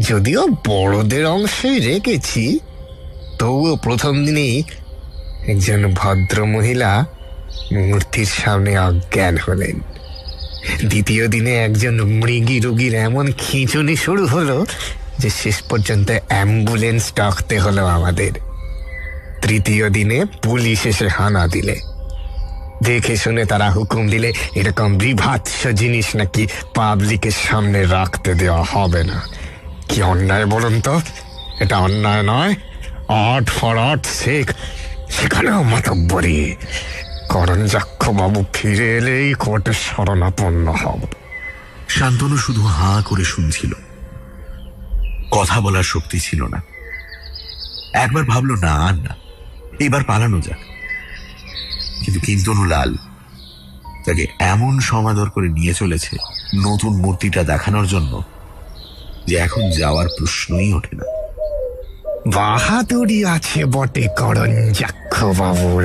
যদিও বড়দের অংশে রেখেছি, তবুও প্রথম দিনেই একজন ভদ্র মহিলা মূর্তির সামনে অজ্ঞান হলেন। দ্বিতীয় দিনে একজন মৃগী রোগীর এমন খিঁচুনি শুরু হলো যে শেষ পর্যন্ত অ্যাম্বুলেন্স ডাকতে হলো আমাদের। তৃতীয় দিনে পুলিশ এসে হানা দিলে। দেখে শুনে তারা হুকুম দিলে এরকম বিভৎস জিনিস নাকি পাবলিকের সামনে রাখতে দেওয়া হবে না। কি অন্যায় বলুন তো? এটা অন্যায় নয়? আট ফরাট শেখ, সেখানেও মাতব্বরি। করঞ্জাক্ষ বাবু ফিরে এলেই কোর্টের শরণাপন্ন হব। শান্তনু শুধু হাঁ করে শুনছিল, কথা বলার শক্তি ছিল না। একবার ভাবলো না আর না, এবার পালানো যাক। কিন্তু কিন্তনু লাল তাকে এমন সমাদর করে নিয়ে চলেছে নতুন মূর্তিটা দেখানোর জন্য যে এখন যাওয়ার প্রশ্নই ওঠে না। বাহাদুরি আছে বটে করঞ্জাক্ষ বাবুর।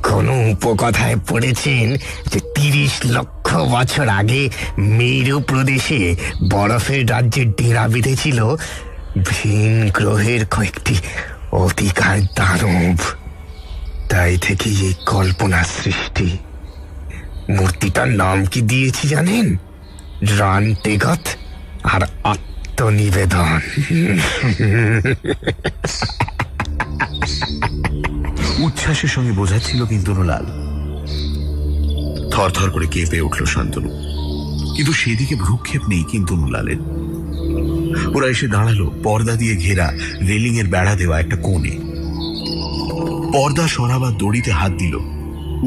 কোন উপকথায় পড়েছেন যে 30 লক্ষ বছর আগে মেরু প্রদেশে বরফের রাজ্যে ডেরা বিঁধেছিল ভিন গ্রহের কয়েকটি অতিকায় দানব। তাই থেকে এই কল্পনা সৃষ্টি। মূর্তিটার নাম কি দিয়েছি জানেন? রানটেগত আর আত্মনিবেদন। উচ্ছ্বাসের সঙ্গে বোঝাচ্ছিল কিন্তনু লাল। থরথর করে কেঁপে উঠল শান্তনু, কিন্তু সেদিকে ভ্রুক্ষেপ নেই কিন্তনু লালের। ওরা এসে দাঁড়ালো পর্দা দিয়ে ঘেরা রেলিং এর বেড়া দেওয়া একটা কোণে। পর্দা সরাবার দড়িতে হাত দিল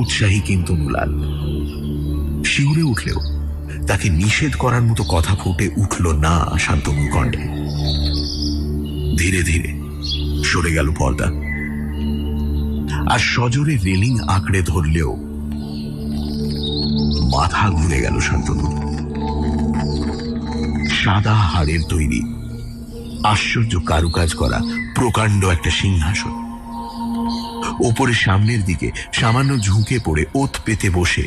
উৎসাহী কিন্তনু লাল। শিউরে উঠলেও তাকে নিষেধ করার মতো কথা ফুটে উঠল না শান্তনুর কণ্ঠে। ধীরে ধীরে সরে গেল পর্দা, আর সজোরে রেলিং আঁকড়ে ধরলেও মাথা ঘুরে গেল শান্তনু। সাদা হাড়ের তৈরি আশ্চর্য কারুকাজ করা প্রকাণ্ড একটা সিংহাসন, ওপরে সামনের দিকে সামান্য ঝুঁকে পড়ে ওত পেতে বসে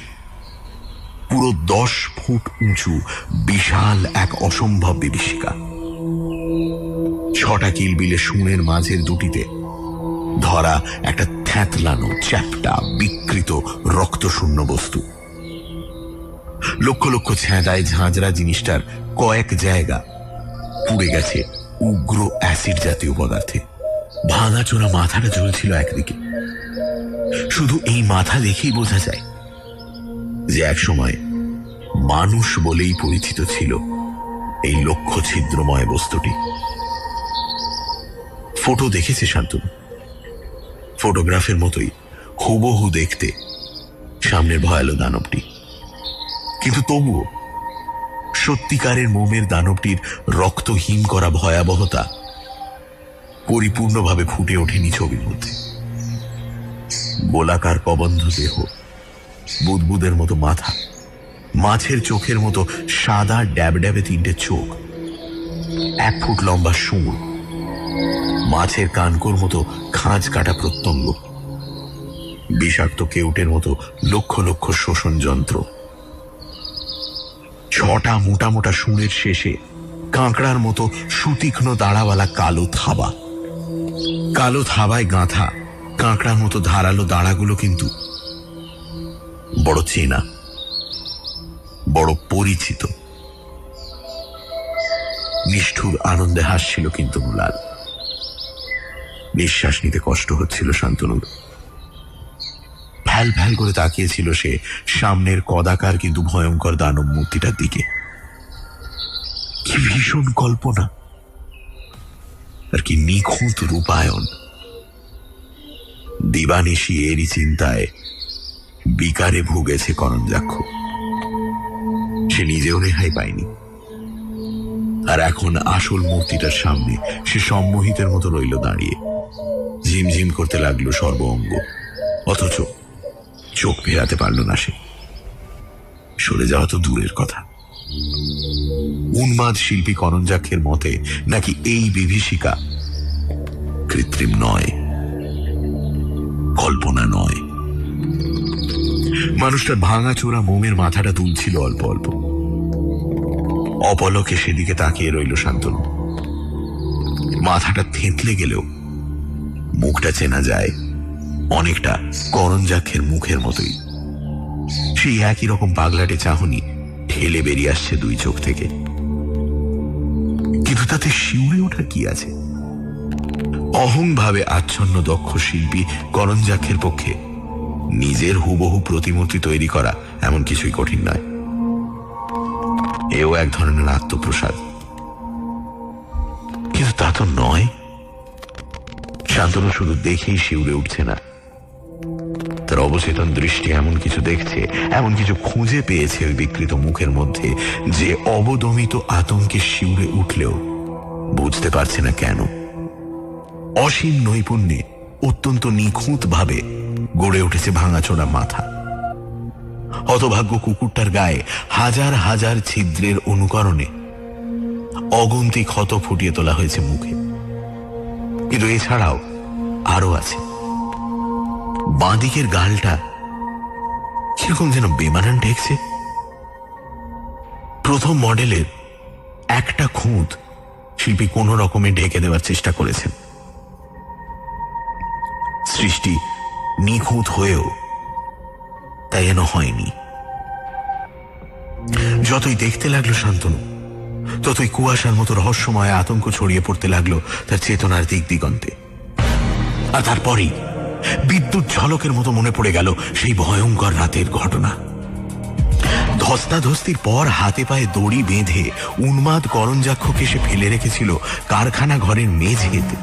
পুরো 10 ফুট উঁচু বিশাল এক অসম্ভব বিভীষিকা। 6টা কিলবিলে শুঁড়ের মাঝের দুটিতে ধরা একটা থ্যাতলানো চ্যাপ্টা বিকৃত রক্তশূন্য বস্তু। লক্ষ লক্ষ ছেঁদায় ঝাঁঝরা জিনিসটার কয়েক জায়গা পুড়ে গেছে উগ্র অ্যাসিড জাতীয় পদার্থে। ভাঙাচোরা মাথাটা ঝুলছিল একদিকে। শুধু এই মাথা দেখেই বোঝা যায় যে একসময় মানুষ বলেই পরিচিত ছিল এই লক্ষ্য ছিদ্রময় বস্তুটি। ফটো দেখেছে শান্তনু, ফটোগ্রাফের মতোই হুবহু দেখতে সামনের ভয়ালো দানবটি। কিন্তু তবুও সত্যিকারের মোমের দানবটির রক্ত হিম করা ভয়াবহতা পরিপূর্ণভাবে ফুটে ওঠেনি ছবির মধ্যে। গোলাকার কবন্ধ দেহ, বুদবুদের মতো মাথা, মাছের চোখের মতো সাদা ড্যাব ড্যাবে 3টে চোখ, 1 ফুট লম্বা শুঁড়, মাছের কানকোর মতো খাঁজ কাটা প্রত্যঙ্গ, বিষাক্ত কেউটের মতো লক্ষ লক্ষ শোষণ যন্ত্র। 6টা মোটা মোটা শুঁড়ের শেষে কাঁকড়ার মতো সুতীক্ষ্ণ দাঁড়াওয়ালা কালো থাবা। কালো থাবায় গাঁথা কাঁকড়ার মতো ধারালো দাঁড়াগুলো কিন্তু বড় চেনা, বড় পরিচিত। নিষ্ঠুর আনন্দে হাসছিল কিন্তনু লাল। নিঃশ্বাস নিতে কষ্ট হচ্ছিল শান্তনুর। ভ্যাল ভ্যাল করে তাকিয়েছিল সে সামনের কদাকার কিন্তু ভয়ঙ্কর দানব মূর্তিটার দিকে। কি ভীষণ কল্পনা, আর কি নিখুঁত রূপায়ণ। দিবানিশি এরই চিন্তায় বিকারে ভুগেছে করঞ্জাক্ষ। সে নিজেও রেহাই পায়নি। আর এখন আসল মূর্তিটার সামনে সে সম্মোহিতের মতো রইল দাঁড়িয়ে। ঝিমঝিম করতে লাগলো সর্ব অঙ্গ, অথচ চোখ ফেরাতে পারল না সে। সরে যাওয়া তো দূরের কথা। উন্মাদ শিল্পী করঞ্জাক্ষের মতে নাকি এই বিভীষিকা কৃত্রিম নয়, কল্পনা নয়। মানুষটার ভাঙাচোরা মোমের মাথাটা তুলছিল অল্প অল্প। অপলকে সেদিকে তাকিয়ে রইল শান্তনু। মাথাটা থেঁতলে গেলেও মুখটা চেনা যায় অনেকটা করঞ্জাক্ষের মুখের মতোই। সেই একই রকম পাগলাটে চাহনি ঠেলে বেরিয়ে আসছে 2 চোখ থেকে। কিন্তু তাতে শিউরে ওঠার কি আছে? অহংভাবে আচ্ছন্ন দক্ষ শিল্পী করঞ্জাক্ষের পক্ষে নিজের হুবহু প্রতিমূর্তি তৈরি করা এমন কিছুই কঠিন নয়। এও এক ধরনের আত্মপ্রসাদ। তা তো নয়। শান্তনু শুধু দেখেই শিউরে উঠছে না, তার অবচেতন দৃষ্টি এমন কিছু দেখছে, এমন কিছু খুঁজে পেয়েছে ওই বিকৃত মুখের মধ্যে, যে অবদমিত আতঙ্কে শিউরে উঠলেও বুঝতে পারছে না কেন। অসীম নৈপুণ্যে অত্যন্ত নিখুঁত ভাবে গড়ে উঠেছে ভাঙাচোরা মাথা। হতভাগ্য কুকুরটার গায়ে হাজার হাজার ছিদ্রের অনুকরণে অগন্তি ক্ষত ফুটিয়ে তোলা হয়েছে মুখে। কিন্তু এছাড়াও আরো আছে। বাঁদিকের গালটা কিরকম যেন বেমানান ঠেকছে। প্রথম মডেলের একটা খুঁত শিল্পী কোনো রকমে ঢেকে দেওয়ার চেষ্টা করেছেন। সৃষ্টি নিখুঁত হয়েও তাই যেন হয়নি। যতই দেখতে লাগলো শান্তনু, ততই কুয়াশার মতো রহস্যময় আতঙ্ক ছড়িয়ে পড়তে লাগলো তার চেতনার দিক দিগন্তে। আর তারপরেই বিদ্যুৎ ঝলকের মতো মনে পড়ে গেল সেই ভয়ঙ্কর রাতের ঘটনা। ধস্তাধস্তির পর হাতে পায়ে দড়ি বেঁধে উন্মাদ করঞ্জাক্ষকে সে ফেলে রেখেছিল কারখানা ঘরের মেঝেতে।